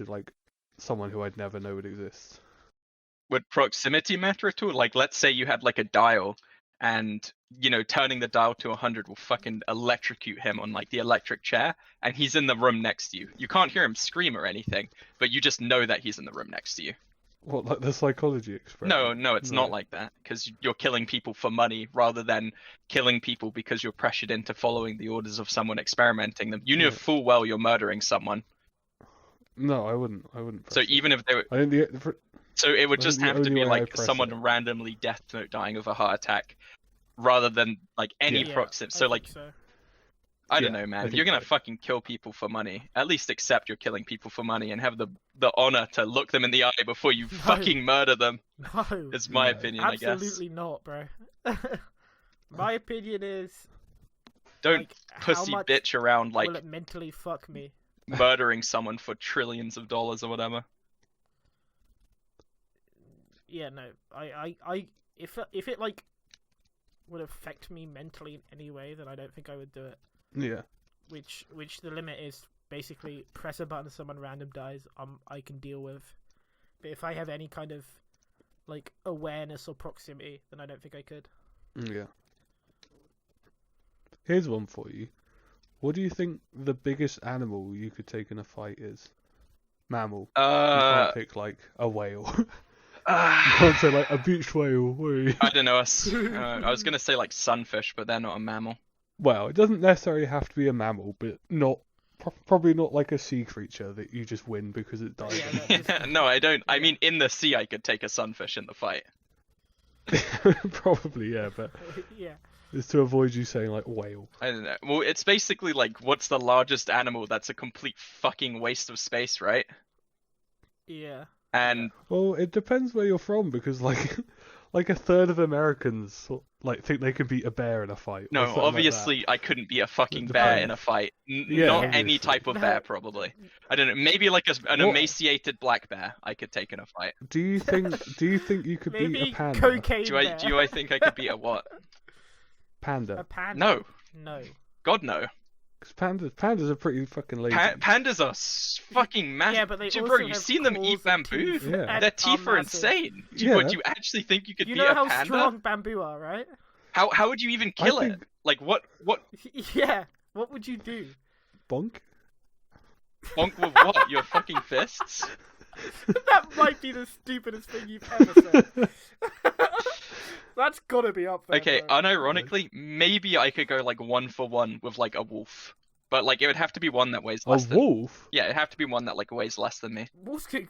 Speaker 2: like someone who I'd never know would exist.
Speaker 3: Would proximity matter at all? Like, let's say you had like a dial, and you know, turning the dial to 100 will fucking electrocute him on like the electric chair, and he's in the room next to you. You can't hear him scream or anything, but you just know that he's in the room next to you.
Speaker 2: What, like the psychology experiment?
Speaker 3: No, it's not like that, because you're killing people for money rather than killing people because you're pressured into following the orders of someone experimenting them. You know
Speaker 2: Yeah.
Speaker 3: full well you're murdering someone.
Speaker 2: No, I wouldn't.
Speaker 3: So
Speaker 2: press it.
Speaker 3: even if they were,
Speaker 2: I think
Speaker 3: so it would
Speaker 2: I
Speaker 3: just
Speaker 2: think the
Speaker 3: have to
Speaker 2: only
Speaker 3: be
Speaker 2: way I
Speaker 3: like
Speaker 2: press
Speaker 3: someone
Speaker 2: it-
Speaker 3: randomly death note dying of a heart attack, rather than like any
Speaker 1: Yeah,
Speaker 3: proximity.
Speaker 1: I
Speaker 3: So
Speaker 1: think
Speaker 3: like
Speaker 1: so.
Speaker 3: I don't
Speaker 2: Yeah,
Speaker 3: know,
Speaker 2: I
Speaker 3: man.
Speaker 2: think
Speaker 3: You're gonna
Speaker 2: so.
Speaker 3: fucking kill people for money. At least accept you're killing people for money and have the honor to look them in the eye before you
Speaker 1: No.
Speaker 3: fucking murder them.
Speaker 1: No,
Speaker 3: Is my
Speaker 2: No.
Speaker 3: opinion, I guess.
Speaker 1: absolutely not, bro. My opinion is
Speaker 3: Don't
Speaker 1: like, how
Speaker 3: pussy
Speaker 1: much
Speaker 3: bitch around like
Speaker 1: will it mentally fuck me?
Speaker 3: murdering someone for trillions of dollars or whatever.
Speaker 1: Yeah, no, I if it like would affect me mentally in any way, then I don't think I would do it.
Speaker 2: Yeah.
Speaker 1: Which the limit is basically press a button, someone random dies. I can deal with. But if I have any kind of like awareness or proximity, then I don't think I could.
Speaker 2: Yeah. Here's one for you. What do you think the biggest animal you could take in a fight is? Mammal. You can't pick like a whale. You can't say like a beached whale. Whee.
Speaker 3: I don't know. I was gonna say like sunfish, but they're not a mammal.
Speaker 2: Well, it doesn't necessarily have to be a mammal, but probably not like a sea creature that you just win because it dies.
Speaker 1: Yeah, no,
Speaker 3: No, I don't. I
Speaker 1: Yeah.
Speaker 3: mean, in the sea, I could take a sunfish in the fight.
Speaker 2: Probably, yeah, but
Speaker 1: yeah.
Speaker 2: it's to avoid you saying like whale.
Speaker 3: I don't know. Well, it's basically like, what's the largest animal that's a complete fucking waste of space, right?
Speaker 1: Yeah.
Speaker 3: And
Speaker 2: Well, it depends where you're from because like like a third of Americans like think they can beat a bear in a fight. or
Speaker 3: no,
Speaker 2: something like that.
Speaker 3: obviously, I couldn't be a fucking
Speaker 2: It
Speaker 3: bear
Speaker 2: depends.
Speaker 3: in a fight.
Speaker 2: Yeah,
Speaker 3: Not
Speaker 2: obviously.
Speaker 3: any type of
Speaker 1: No.
Speaker 3: bear, probably. I don't know. Maybe like an
Speaker 2: What-
Speaker 3: emaciated black bear, I could take in a fight.
Speaker 2: Do you think you could beat
Speaker 1: Maybe
Speaker 2: a panda?
Speaker 1: cocaine
Speaker 3: Do I
Speaker 1: bear.
Speaker 3: think I could beat a what?
Speaker 1: A
Speaker 2: Panda.
Speaker 1: panda?
Speaker 3: No,
Speaker 1: No.
Speaker 3: God no.
Speaker 2: Because pandas are pretty fucking lazy.
Speaker 3: Pandas are fucking massive.
Speaker 1: Yeah, but they
Speaker 3: Bro,
Speaker 1: also
Speaker 3: you've
Speaker 1: have
Speaker 3: seen them
Speaker 1: claws
Speaker 3: eat
Speaker 1: and
Speaker 3: bamboo?
Speaker 1: teeth,
Speaker 2: Yeah.
Speaker 1: and
Speaker 3: Their teeth are
Speaker 1: massive.
Speaker 3: insane.
Speaker 2: Yeah.
Speaker 3: Do you actually think you could
Speaker 1: You
Speaker 3: beat
Speaker 1: know
Speaker 3: a
Speaker 1: how
Speaker 3: panda?
Speaker 1: strong bamboo are, right?
Speaker 3: How would you even kill it?
Speaker 2: think-
Speaker 3: Like what
Speaker 1: Yeah. What would you do?
Speaker 2: Bonk.
Speaker 3: bonk with what? Your fucking fists?
Speaker 1: That might be the stupidest thing you've ever said. That's gotta be up there.
Speaker 3: Okay,
Speaker 1: bro.
Speaker 3: unironically, maybe I could go like 1-for-1 with like a wolf. but like it would have to be one that weighs
Speaker 2: A
Speaker 3: less than.
Speaker 2: wolf?
Speaker 3: Yeah, it'd have to be one that like weighs less than me.
Speaker 1: Wolves can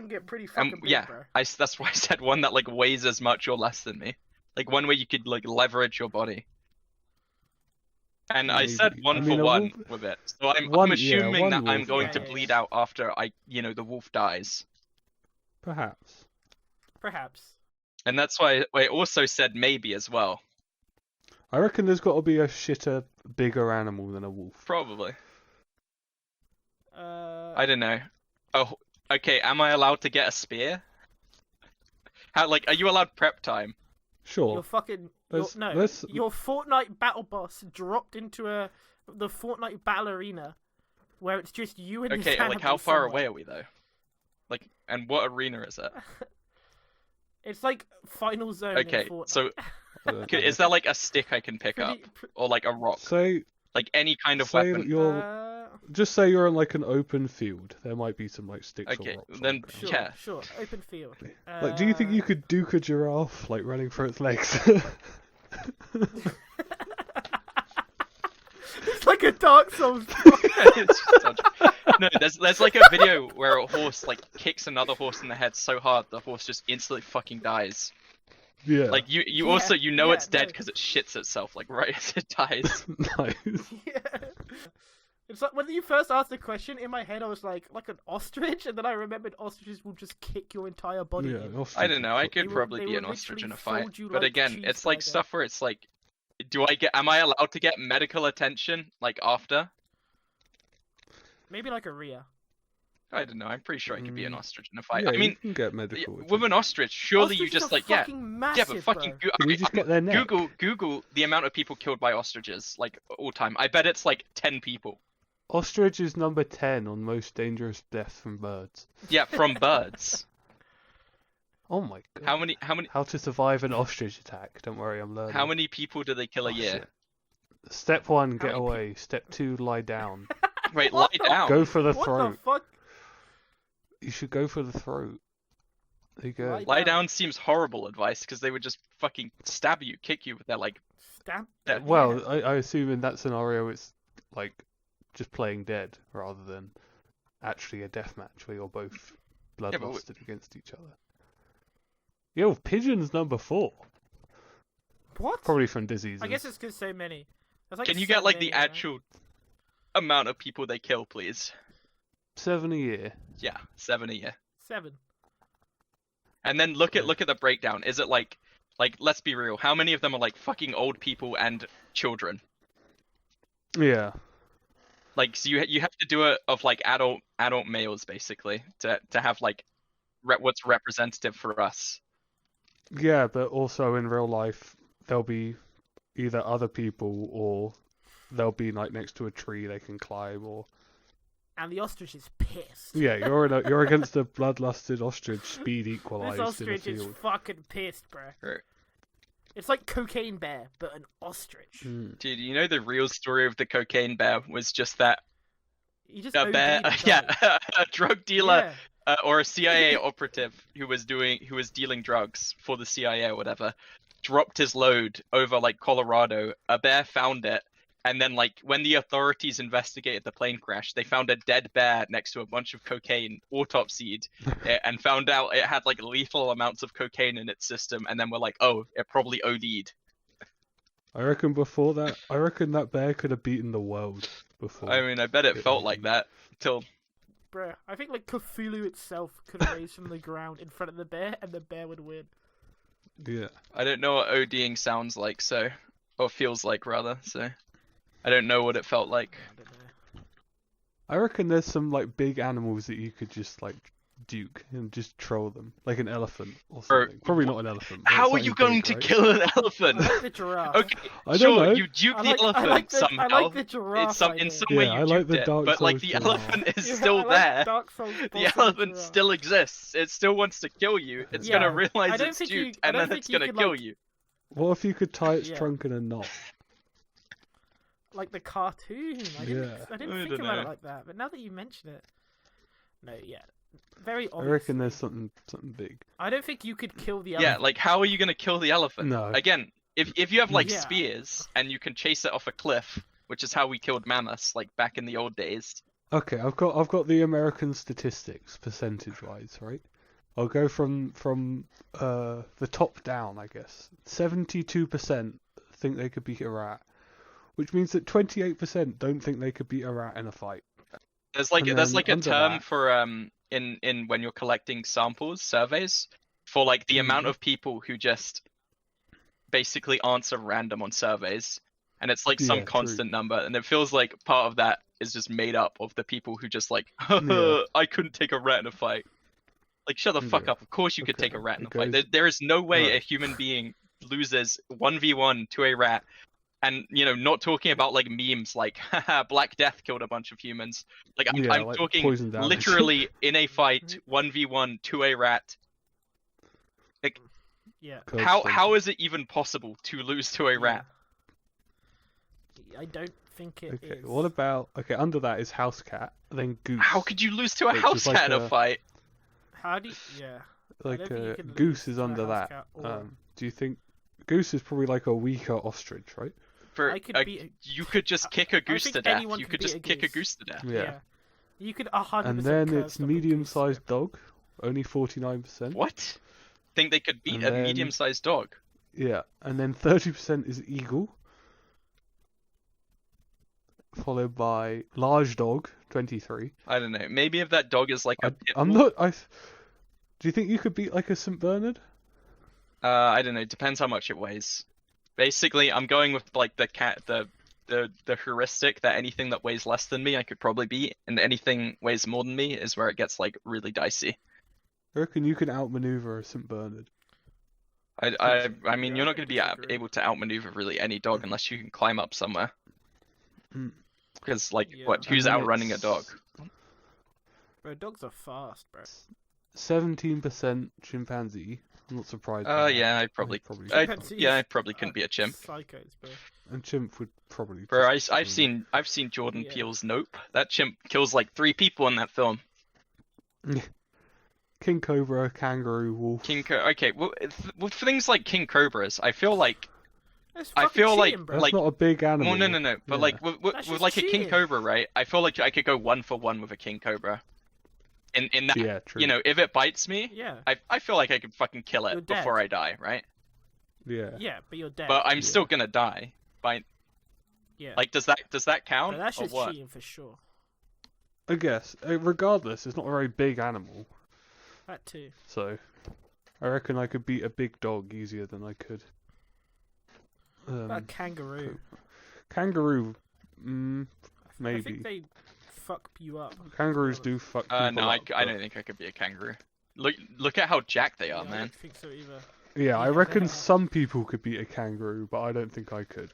Speaker 1: get pretty fucking big,
Speaker 3: Yeah,
Speaker 1: bro.
Speaker 3: that's why I said one that like weighs as much or less than me. Like one where you could like leverage your body. And I said
Speaker 2: Maybe.
Speaker 3: one
Speaker 2: I
Speaker 3: for
Speaker 2: mean, a
Speaker 3: one
Speaker 2: wolf-
Speaker 3: with it. So I'm
Speaker 2: one
Speaker 3: assuming that I'm
Speaker 2: wolf,
Speaker 3: going
Speaker 1: yeah.
Speaker 3: to
Speaker 1: Yeah,
Speaker 3: bleed
Speaker 1: yeah.
Speaker 3: out after the wolf dies.
Speaker 2: Perhaps.
Speaker 1: Perhaps.
Speaker 3: And that's why I also said maybe as well.
Speaker 2: I reckon there's got to be a shitter, bigger animal than a wolf.
Speaker 3: Probably.
Speaker 1: I
Speaker 3: I don't know. Oh, okay. Am I allowed to get a spear? How are you allowed prep time?
Speaker 2: Sure.
Speaker 1: Your fucking
Speaker 2: Let's-
Speaker 1: no.
Speaker 2: let's-
Speaker 1: Your Fortnite battle boss dropped into the Fortnite battle arena, where it's just you and this
Speaker 3: Okay,
Speaker 1: animal
Speaker 3: how far
Speaker 1: somewhere.
Speaker 3: away are we though? And what arena is it?
Speaker 1: It's like final zone.
Speaker 3: Okay,
Speaker 1: in Fortnite.
Speaker 3: so
Speaker 2: I don't
Speaker 3: okay,
Speaker 2: know.
Speaker 3: is there like a stick I can pick up, or like a rock,
Speaker 2: Say,
Speaker 3: like any kind of
Speaker 2: say
Speaker 3: weapon?
Speaker 2: you're just say you're on like an open field. There might be some like sticks
Speaker 3: Okay,
Speaker 2: or rocks.
Speaker 3: then
Speaker 2: on the ground.
Speaker 1: Sure,
Speaker 3: Yeah.
Speaker 1: sure. Open field.
Speaker 2: Like, do you think you could duke a giraffe like running for its legs?
Speaker 1: It's like a Dark Souls.
Speaker 3: It's just such- No, there's like a video where a horse like kicks another horse in the head so hard the horse just instantly fucking dies.
Speaker 2: Yeah.
Speaker 3: Like you
Speaker 1: Yeah,
Speaker 3: also know
Speaker 1: yeah,
Speaker 3: it's dead
Speaker 1: no.
Speaker 3: because it shits itself like right as it dies.
Speaker 2: Nice.
Speaker 1: Yeah. It's like when you first asked the question, in my head I was like an ostrich, and then I remembered ostriches will just kick your entire body.
Speaker 2: Yeah.
Speaker 1: in.
Speaker 2: ostrich
Speaker 3: I don't know. I
Speaker 2: would-
Speaker 3: could
Speaker 1: They will-
Speaker 3: probably
Speaker 1: they
Speaker 3: be
Speaker 1: will
Speaker 3: an ostrich in a
Speaker 1: literally
Speaker 3: fight,
Speaker 1: fold you
Speaker 3: but
Speaker 1: like
Speaker 3: again, it's like
Speaker 1: cheeseburger.
Speaker 3: stuff where it's like, am I allowed to get medical attention like after?
Speaker 1: Maybe like a Rhea.
Speaker 3: I don't know. I'm pretty sure I could be an ostrich in a fight.
Speaker 2: Yeah,
Speaker 3: I
Speaker 2: you
Speaker 3: mean,
Speaker 2: can get medical.
Speaker 3: with an ostrich, surely you
Speaker 1: Ostriches
Speaker 3: just
Speaker 1: are
Speaker 3: like yeah,
Speaker 1: fucking massive,
Speaker 3: but fucking
Speaker 1: bro.
Speaker 2: Can you just get their neck?
Speaker 3: Google the amount of people killed by ostriches like all time. I bet it's like 10 people.
Speaker 2: Ostrich is number 10 on most dangerous deaths from birds.
Speaker 3: Yeah, from birds.
Speaker 2: Oh my god.
Speaker 3: How many
Speaker 2: How to survive an ostrich attack? Don't worry, I'm learning.
Speaker 3: how many people do they kill a
Speaker 2: Oh,
Speaker 3: year?
Speaker 2: shit. Step 1,
Speaker 1: How
Speaker 2: get
Speaker 1: many
Speaker 2: away. Step 2, lie down.
Speaker 3: Wait,
Speaker 1: What
Speaker 3: lie
Speaker 1: the-
Speaker 3: down.
Speaker 2: Go for the
Speaker 1: What
Speaker 2: throat.
Speaker 1: the fuck?
Speaker 2: You should go for the throat. There you go.
Speaker 1: Lie
Speaker 3: Lie
Speaker 1: down.
Speaker 3: down seems horrible advice because they would just fucking stab you, kick you with their like.
Speaker 1: Stamp.
Speaker 3: Yeah.
Speaker 2: Well, I assume in that scenario it's like just playing dead rather than actually a death match where you're both
Speaker 3: but
Speaker 2: bloodlusted against each other. Yo, pigeon's number 4.
Speaker 1: What?
Speaker 2: Probably from diseases.
Speaker 1: I guess it's because so many. There's like
Speaker 3: Can you
Speaker 1: so
Speaker 3: get like
Speaker 1: many,
Speaker 3: the
Speaker 1: right?
Speaker 3: actual amount of people they kill, please?
Speaker 2: 7 a year.
Speaker 3: Yeah, 7 a year.
Speaker 1: 7.
Speaker 3: And then look at the breakdown. Is it like let's be real? How many of them are like fucking old people and children?
Speaker 2: Yeah.
Speaker 3: Like so you have to do it of like adult males basically to have like what's representative for us.
Speaker 2: Yeah, but also in real life there'll be either other people or they'll be like next to a tree they can climb or
Speaker 1: And the ostrich is pissed.
Speaker 2: yeah, you're against a bloodlusted ostrich speed
Speaker 1: This
Speaker 2: equalized in a
Speaker 1: ostrich is
Speaker 2: field.
Speaker 1: fucking pissed, bro.
Speaker 3: Right.
Speaker 1: It's like Cocaine Bear, but an ostrich.
Speaker 2: Mm.
Speaker 3: Dude, you know the real story of the cocaine bear was just that
Speaker 1: You just
Speaker 3: a bear,
Speaker 1: OD'd and
Speaker 3: yeah,
Speaker 1: died.
Speaker 3: a drug dealer
Speaker 1: Yeah.
Speaker 3: or a CIA operative who was dealing drugs for the CIA or whatever, dropped his load over like Colorado. A bear found it, and then like when the authorities investigated the plane crash, they found a dead bear next to a bunch of cocaine, autopsied it, and found out it had like lethal amounts of cocaine in its system, and then we're like, oh, it probably OD'd.
Speaker 2: I reckon that bear could have beaten the world before.
Speaker 3: I mean, I bet it
Speaker 2: It
Speaker 3: felt
Speaker 2: OD'd.
Speaker 3: like that till
Speaker 1: Bruh, I think like Cthulhu itself could raise from the ground in front of the bear, and the bear would win.
Speaker 2: Yeah.
Speaker 3: I don't know what ODing sounds like, so or feels like rather, so I don't know what it felt like.
Speaker 1: I don't know.
Speaker 2: I reckon there's some like big animals that you could just like duke and just troll them, like an elephant or
Speaker 3: Or-
Speaker 2: something. Probably not an elephant. but
Speaker 3: How are
Speaker 2: something
Speaker 3: you going
Speaker 2: big,
Speaker 3: to
Speaker 2: right?
Speaker 3: kill an
Speaker 1: I
Speaker 3: elephant?
Speaker 1: like the giraffe.
Speaker 3: Okay,
Speaker 2: I don't
Speaker 3: sure,
Speaker 2: know.
Speaker 3: you duke
Speaker 1: I
Speaker 3: the
Speaker 1: like,
Speaker 3: elephant
Speaker 1: I like the,
Speaker 3: somehow.
Speaker 1: I like the giraffe
Speaker 3: in
Speaker 1: idea.
Speaker 3: some
Speaker 2: Yeah,
Speaker 3: way you
Speaker 2: I like
Speaker 3: duped
Speaker 2: the
Speaker 3: it,
Speaker 2: Dark
Speaker 3: but like
Speaker 2: Souls
Speaker 3: the
Speaker 2: giraffe.
Speaker 3: elephant is
Speaker 1: Yeah,
Speaker 3: still
Speaker 1: I like
Speaker 3: there.
Speaker 1: Dark Souls boss
Speaker 3: The
Speaker 1: of
Speaker 3: elephant
Speaker 1: giraffe.
Speaker 3: still exists. It still wants to kill you. It's
Speaker 1: Yeah,
Speaker 3: gonna
Speaker 1: I
Speaker 3: realize
Speaker 1: don't
Speaker 3: it's
Speaker 1: think you-
Speaker 3: duped,
Speaker 1: I
Speaker 3: and
Speaker 1: don't
Speaker 3: then
Speaker 1: think
Speaker 3: it's
Speaker 1: you
Speaker 3: gonna
Speaker 1: could,
Speaker 3: kill
Speaker 1: like-
Speaker 3: you.
Speaker 2: What if you could tie its
Speaker 1: Yeah.
Speaker 2: trunk in a knot?
Speaker 1: Like the cartoon. I
Speaker 2: Yeah.
Speaker 1: didn't
Speaker 3: I
Speaker 1: think
Speaker 3: don't
Speaker 1: about it
Speaker 3: know.
Speaker 1: like that, but now that you mention it, no, yeah, very
Speaker 2: I
Speaker 1: obvious.
Speaker 2: reckon there's something big.
Speaker 1: I don't think you could kill the
Speaker 3: Yeah,
Speaker 1: elephant.
Speaker 3: like how are you gonna kill the elephant?
Speaker 2: No.
Speaker 3: Again, if you have like
Speaker 1: Yeah.
Speaker 3: spears and you can chase it off a cliff, which is how we killed mammoths, like back in the old days.
Speaker 2: Okay, I've got the American statistics percentage-wise, right? I'll go from the top down, I guess. 72% think they could beat a rat, which means that 28% don't think they could beat a rat in a fight.
Speaker 3: There's
Speaker 2: And
Speaker 3: like a
Speaker 2: under
Speaker 3: term
Speaker 2: that-
Speaker 3: for in when you're collecting samples, surveys, for like the amount of people who just basically answer random on surveys, and it's like some
Speaker 2: Yeah, true.
Speaker 3: constant number, and it feels like part of that is just made up of the people who just like,
Speaker 2: Yeah.
Speaker 3: I couldn't take a rat in a fight. Like, shut the fuck
Speaker 2: Yeah.
Speaker 3: up. Of course you could
Speaker 2: Okay,
Speaker 3: take a rat in a
Speaker 2: it
Speaker 3: fight.
Speaker 2: goes-
Speaker 3: There is no way a
Speaker 2: Alright.
Speaker 3: human being loses 1v1 to a rat. And, you know, not talking about like memes like, haha, Black Death killed a bunch of humans. Like, I'm,
Speaker 2: Yeah,
Speaker 3: I'm
Speaker 2: like
Speaker 3: talking
Speaker 2: poison damage.
Speaker 3: literally in a fight, 1v1 to a rat.
Speaker 1: Yeah.
Speaker 3: How is it even possible to lose to a rat?
Speaker 1: Yeah. I don't think it is.
Speaker 2: Okay, what about... Okay, under that is house cat, then goose.
Speaker 3: How could you lose to a
Speaker 2: Which
Speaker 3: house
Speaker 2: is like
Speaker 3: cat in a
Speaker 2: a-
Speaker 3: fight?
Speaker 1: How do you... Yeah.
Speaker 2: Like,
Speaker 1: don't think you can
Speaker 2: goose
Speaker 1: lose
Speaker 2: is
Speaker 1: to a
Speaker 2: under
Speaker 1: house
Speaker 2: that.
Speaker 1: cat or-
Speaker 2: Do you think... Goose is probably like a weaker ostrich, right?
Speaker 3: For,
Speaker 1: I could beat
Speaker 3: you could just kick a goose
Speaker 1: think
Speaker 3: to death.
Speaker 1: anyone
Speaker 3: You
Speaker 1: could
Speaker 3: could
Speaker 1: beat
Speaker 3: just
Speaker 1: a
Speaker 3: kick a
Speaker 1: goose.
Speaker 3: goose to death.
Speaker 2: Yeah.
Speaker 1: You could 100%
Speaker 2: And then
Speaker 1: curve
Speaker 2: it's
Speaker 1: stop a goose,
Speaker 2: medium-sized dog, only 49%.
Speaker 3: What? Think they could beat
Speaker 2: And
Speaker 3: a
Speaker 2: then-
Speaker 3: medium-sized dog?
Speaker 2: Yeah, and then 30% is eagle, followed by large dog, 23.
Speaker 3: I don't know. Maybe if that dog is like a pit
Speaker 2: I'm
Speaker 3: bull.
Speaker 2: not. Do you think you could beat like a St. Bernard?
Speaker 3: I don't know. Depends how much it weighs. Basically, I'm going with like the heuristic that anything that weighs less than me I could probably beat, and anything weighs more than me is where it gets like really dicey.
Speaker 2: I reckon you can outmaneuver a St. Bernard.
Speaker 3: I mean,
Speaker 1: Yeah,
Speaker 3: you're
Speaker 1: I
Speaker 3: not going to be
Speaker 1: disagree.
Speaker 3: able to outmaneuver really any dog unless you can climb up somewhere.
Speaker 2: Mm.
Speaker 3: Because like,
Speaker 1: Yeah.
Speaker 3: what? Who's
Speaker 2: And then
Speaker 3: outrunning a
Speaker 2: it's
Speaker 3: dog?
Speaker 1: Bro, dogs are fast, bro.
Speaker 2: 17% chimpanzee. I'm not surprised. by that.
Speaker 3: Yeah, I probably,
Speaker 2: probably
Speaker 1: Chimpanzees
Speaker 3: I probably couldn't be a chimp.
Speaker 1: Psychos, bro.
Speaker 2: and chimp would probably.
Speaker 3: Bro,
Speaker 2: just-
Speaker 3: I've seen Jordan
Speaker 1: Yeah.
Speaker 3: Peele's Nope. That chimp kills like 3 people in that film.
Speaker 2: King cobra, kangaroo, wolf.
Speaker 3: Okay, well, with things like king cobras, I feel like
Speaker 1: That's
Speaker 3: I
Speaker 1: fucking
Speaker 3: feel like-
Speaker 1: cheating, bro.
Speaker 2: That's
Speaker 3: like-
Speaker 2: not a big animal.
Speaker 3: well, no. But
Speaker 2: Yeah.
Speaker 3: like with
Speaker 1: That's
Speaker 3: with
Speaker 1: just
Speaker 3: like a king
Speaker 1: cheating.
Speaker 3: cobra, right? I feel like I could go 1-for-1 with a king cobra. In that,
Speaker 2: Yeah, true.
Speaker 3: you know, if it bites me,
Speaker 1: Yeah.
Speaker 3: I feel like I could fucking kill
Speaker 1: You're
Speaker 3: it
Speaker 1: dead.
Speaker 3: before I die, right?
Speaker 2: Yeah.
Speaker 1: Yeah, but you're dead.
Speaker 3: But I'm
Speaker 2: Yeah.
Speaker 3: still gonna die.
Speaker 1: yeah.
Speaker 3: Like, does that count?
Speaker 1: Bro, that's
Speaker 3: or
Speaker 1: just
Speaker 3: what?
Speaker 1: cheating for sure.
Speaker 2: I guess. Regardless, it's not a very big animal,
Speaker 1: That too.
Speaker 2: so I reckon I could beat a big dog easier than I could.
Speaker 1: That kangaroo.
Speaker 2: Kangaroo,
Speaker 1: I
Speaker 2: maybe.
Speaker 1: think they fuck you up.
Speaker 2: Kangaroos do fuck people
Speaker 3: No,
Speaker 2: up.
Speaker 3: I
Speaker 2: but-
Speaker 3: don't think I could be a kangaroo. Look at how jacked they
Speaker 1: Yeah,
Speaker 3: are,
Speaker 1: I
Speaker 3: man.
Speaker 1: don't think so either.
Speaker 2: Yeah, I
Speaker 1: Yeah,
Speaker 2: reckon
Speaker 1: they are.
Speaker 2: some people could beat a kangaroo, but I don't think I could.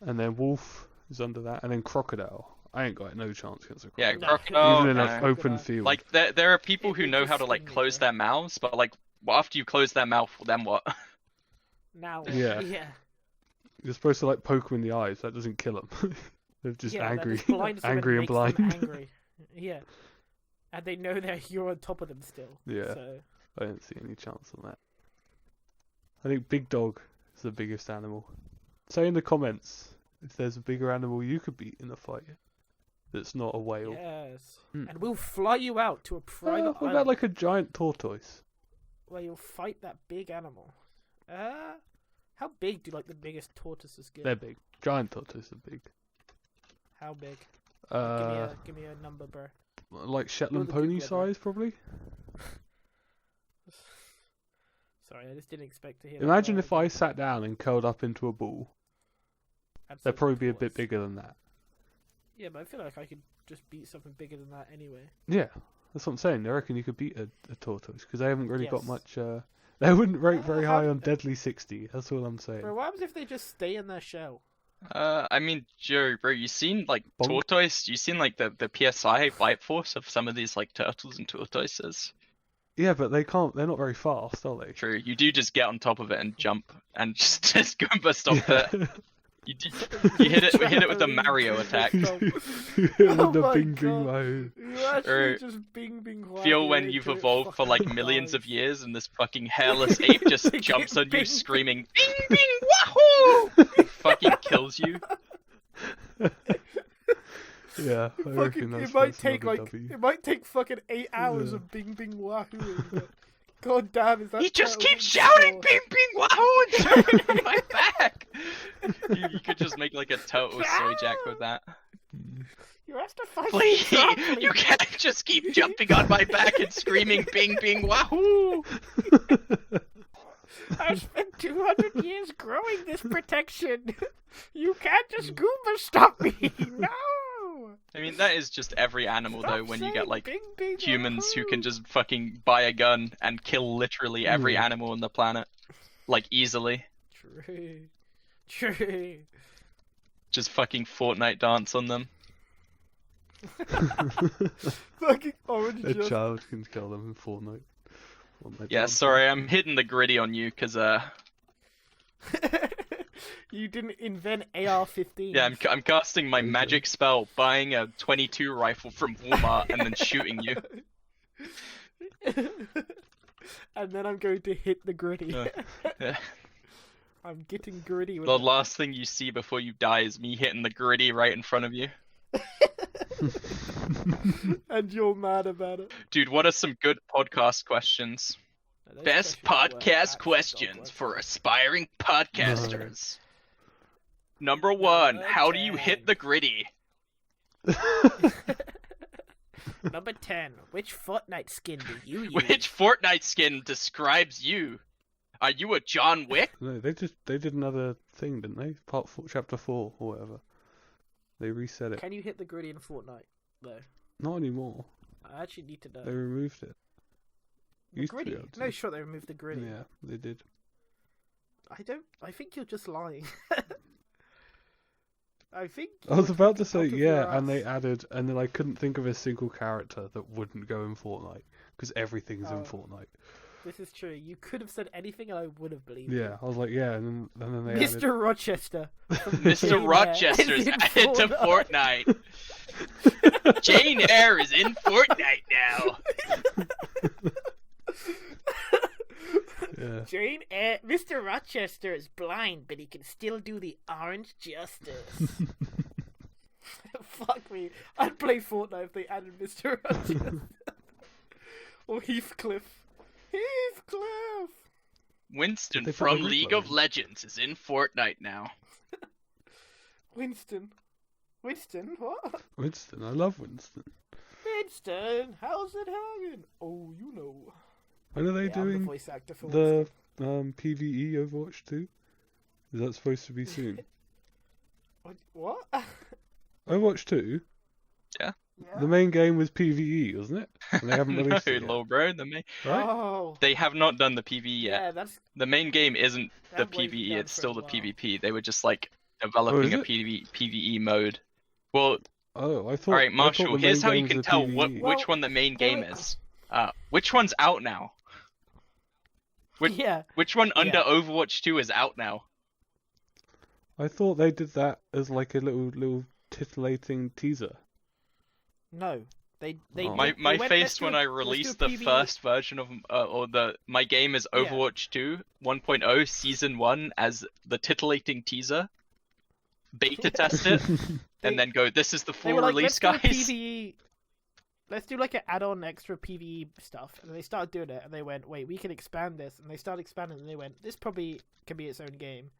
Speaker 2: And then wolf is under that, and then crocodile. I ain't got no chance against a
Speaker 3: Yeah,
Speaker 2: crocodile.
Speaker 3: crocodile.
Speaker 2: Even in
Speaker 3: no.
Speaker 2: an open field.
Speaker 3: Like there are people
Speaker 1: It
Speaker 3: who
Speaker 1: would
Speaker 3: know
Speaker 1: just
Speaker 3: how to like
Speaker 1: sting me,
Speaker 3: close
Speaker 1: bro.
Speaker 3: their mouths, but like after you close their mouth, then what?
Speaker 1: Now.
Speaker 2: Yeah.
Speaker 1: Yeah.
Speaker 2: You're supposed to like poke them in the eyes. That doesn't kill them. They're just
Speaker 1: Yeah, that
Speaker 2: angry,
Speaker 1: just blinds them and
Speaker 2: angry and
Speaker 1: makes them
Speaker 2: blind.
Speaker 1: angry. Yeah. And they know that you're on top of them still.
Speaker 2: Yeah.
Speaker 1: So
Speaker 2: I don't see any chance on that. I think big dog is the biggest animal. Say in the comments if there's a bigger animal you could beat in a fight that's not a whale.
Speaker 1: yes.
Speaker 2: Hmm.
Speaker 1: And we'll fly you out to a private
Speaker 2: What
Speaker 1: island
Speaker 2: about like a giant tortoise?
Speaker 1: where you'll fight that big animal. How big do like the biggest tortoises get?
Speaker 2: They're big. Giant tortoises are big.
Speaker 1: How big?
Speaker 2: Uh,
Speaker 1: Give me a number, bro.
Speaker 2: like Shetland
Speaker 1: You're the
Speaker 2: pony
Speaker 1: big one,
Speaker 2: size, probably.
Speaker 1: Sorry, I just didn't expect to hear. that
Speaker 2: Imagine
Speaker 1: word.
Speaker 2: if I sat down and curled up into a ball. They'd
Speaker 1: Absolute
Speaker 2: probably be a bit
Speaker 1: tortoise.
Speaker 2: bigger than that.
Speaker 1: Yeah, but I feel like I could just beat something bigger than that anyway.
Speaker 2: Yeah, that's what I'm saying. I reckon you could beat a tortoise because they haven't really got
Speaker 1: Yes.
Speaker 2: much. They wouldn't rate very
Speaker 1: How-
Speaker 2: high on Deadly 60. That's all I'm saying.
Speaker 1: Bro, what happens if they just stay in their shell?
Speaker 3: I mean, Joe, bro, you seen like
Speaker 2: Bonk.
Speaker 3: tortoise? You seen like the PSI bite force of some of these like turtles and tortoises?
Speaker 2: Yeah, but they can't. They're not very fast, are they?
Speaker 3: True, you do just get on top of it and jump and just go and stop it. You hit it with the Mario attack.
Speaker 2: And
Speaker 1: Oh
Speaker 2: the
Speaker 1: my
Speaker 2: bing
Speaker 1: God.
Speaker 2: bing mode.
Speaker 1: You actually
Speaker 3: Or
Speaker 1: just bing
Speaker 3: Feel when you've evolved for like millions of years and this fucking hairless ape just
Speaker 1: They
Speaker 3: jumps
Speaker 1: keep
Speaker 3: on you
Speaker 1: bing.
Speaker 3: screaming, bing bing wahoo! Fucking kills you.
Speaker 2: Yeah, I reckon that's
Speaker 1: it might take
Speaker 2: another
Speaker 1: like
Speaker 2: W.
Speaker 1: it might take fucking 8 hours
Speaker 2: Yeah.
Speaker 1: of bing bing wahooing. But God damn, is that
Speaker 3: He just
Speaker 1: turtle
Speaker 3: keeps
Speaker 1: being
Speaker 3: shouting
Speaker 1: sore.
Speaker 3: "Bing Bing Wahoo!" and throwing it on my back. You could just make like a total soy jack with that.
Speaker 1: You have to fight
Speaker 3: Please,
Speaker 1: properly.
Speaker 3: you can't just keep jumping on my back and screaming "Bing Bing Wahoo!"
Speaker 1: I've spent 200 years growing this protection. You can't just Goomba stop me. No.
Speaker 3: I mean, that is just every animal
Speaker 1: Stop
Speaker 3: though. When you get
Speaker 1: saying
Speaker 3: like
Speaker 1: bing, bing,
Speaker 3: humans who
Speaker 1: wahoo.
Speaker 3: can just fucking buy a gun and kill literally every animal on the planet, like easily.
Speaker 1: True. True.
Speaker 3: Just fucking Fortnite dance on them.
Speaker 1: Fucking orange
Speaker 2: A
Speaker 1: juice.
Speaker 2: child can kill them in Fortnite.
Speaker 3: Yeah, sorry, I'm hitting the gritty on you, cause
Speaker 1: You didn't invent AR-15.
Speaker 3: yeah, I'm casting my
Speaker 2: Okay.
Speaker 3: magic spell, buying a 22 rifle from Walmart, and then shooting you.
Speaker 1: And then I'm going to hit the gritty.
Speaker 3: Yeah.
Speaker 1: I'm getting gritty with
Speaker 3: The
Speaker 1: that.
Speaker 3: last thing you see before you die is me hitting the gritty right in front of you.
Speaker 1: And you're mad about it.
Speaker 3: Dude, what are some good podcast questions?
Speaker 1: No, those
Speaker 3: Best
Speaker 1: questions were
Speaker 3: podcast
Speaker 1: actually
Speaker 3: questions
Speaker 1: dog
Speaker 3: for aspiring podcasters. Number one,
Speaker 1: Number
Speaker 3: how do you
Speaker 1: 10.
Speaker 3: hit the gritty?
Speaker 1: Number 10. Which Fortnite skin do you use?
Speaker 3: Which Fortnite skin describes you? Are you a John Wick?
Speaker 2: No, they did another thing, didn't they? Part 4, chapter 4 or whatever. They reset it.
Speaker 1: Can you hit the gritty in Fortnite? No.
Speaker 2: Not anymore.
Speaker 1: I actually need to know.
Speaker 2: They removed it.
Speaker 1: The
Speaker 2: Used to be
Speaker 1: gritty?
Speaker 2: able to.
Speaker 1: No, sure, they removed the gritty.
Speaker 2: Yeah, they did.
Speaker 1: I think you're just lying. I think
Speaker 2: I was
Speaker 1: you're
Speaker 2: about to
Speaker 1: talking
Speaker 2: say
Speaker 1: out of your
Speaker 2: yeah, and they
Speaker 1: ass.
Speaker 2: added, and then I couldn't think of a single character that wouldn't go in Fortnite because everything's in
Speaker 1: Oh.
Speaker 2: Fortnite.
Speaker 1: This is true. You could have said anything and I would have believed
Speaker 2: Yeah, I was like, yeah, and then they
Speaker 1: you. Mr. Rochester.
Speaker 3: Mr. Rochester's
Speaker 1: in
Speaker 3: added to Fortnite. Jane Eyre is in Fortnite now.
Speaker 2: Yeah.
Speaker 1: Jane Eyre. Mr. Rochester is blind, but he can still do the orange justice. Fuck me. I'd play Fortnite if they added Mr. Rochester. Or Heathcliff. Heathcliff!
Speaker 3: Winston
Speaker 2: They put
Speaker 3: from
Speaker 2: the
Speaker 3: League
Speaker 2: Riddler
Speaker 3: of
Speaker 2: in.
Speaker 3: Legends is in Fortnite now.
Speaker 1: Winston. Winston? What?
Speaker 2: Winston, I love Winston.
Speaker 1: Winston, how's it hanging? Oh, you know.
Speaker 2: When are they
Speaker 1: Yeah, I'm the
Speaker 2: doing
Speaker 1: voice actor for
Speaker 2: the
Speaker 1: Winston.
Speaker 2: PvE Overwatch 2? Is that supposed to be soon?
Speaker 1: What?
Speaker 2: Overwatch 2?
Speaker 1: Yeah.
Speaker 2: The main game was PvE, wasn't it? And they haven't
Speaker 3: No,
Speaker 2: released it yet,
Speaker 3: low bro.
Speaker 2: right?
Speaker 1: Oh.
Speaker 3: They have not done the PvE yet.
Speaker 1: Yeah, that's
Speaker 3: The main game isn't the
Speaker 1: that won't be
Speaker 3: PvE,
Speaker 1: done
Speaker 3: it's
Speaker 1: for
Speaker 3: still
Speaker 1: a
Speaker 3: the
Speaker 1: while.
Speaker 3: PvP. They were just like
Speaker 2: Oh,
Speaker 3: developing
Speaker 2: is
Speaker 3: a
Speaker 2: it?
Speaker 3: PvE mode. Well,
Speaker 2: Oh, I thought.
Speaker 3: alright,
Speaker 2: I thought
Speaker 3: Marshall,
Speaker 2: the
Speaker 3: here's
Speaker 2: main
Speaker 3: how you
Speaker 2: game
Speaker 3: can
Speaker 2: was the
Speaker 3: tell
Speaker 2: PvE.
Speaker 3: which one the main game
Speaker 1: wait.
Speaker 3: is. Which one's out now? Which-
Speaker 1: yeah.
Speaker 3: Which one under
Speaker 1: Yeah.
Speaker 3: Overwatch 2 is out now?
Speaker 2: I thought they did that as like a little titillating teaser.
Speaker 1: No. They
Speaker 2: Oh.
Speaker 3: My
Speaker 1: they went,
Speaker 3: face
Speaker 1: "Let's do
Speaker 3: when
Speaker 1: a-
Speaker 3: I
Speaker 1: let's do a
Speaker 3: released the
Speaker 1: PvE."
Speaker 3: first version of my game is
Speaker 1: Yeah.
Speaker 3: Overwatch 2 1.0 Season 1 as the titillating teaser. Beta test it and then go, this is the
Speaker 1: They
Speaker 3: full
Speaker 1: were like,
Speaker 3: release,
Speaker 1: let's do a
Speaker 3: guys.
Speaker 1: PvE. Let's do like an add-on extra PvE stuff. And they started doing it and they went, wait, we can expand this. And they started expanding and they went, this probably can be its own game.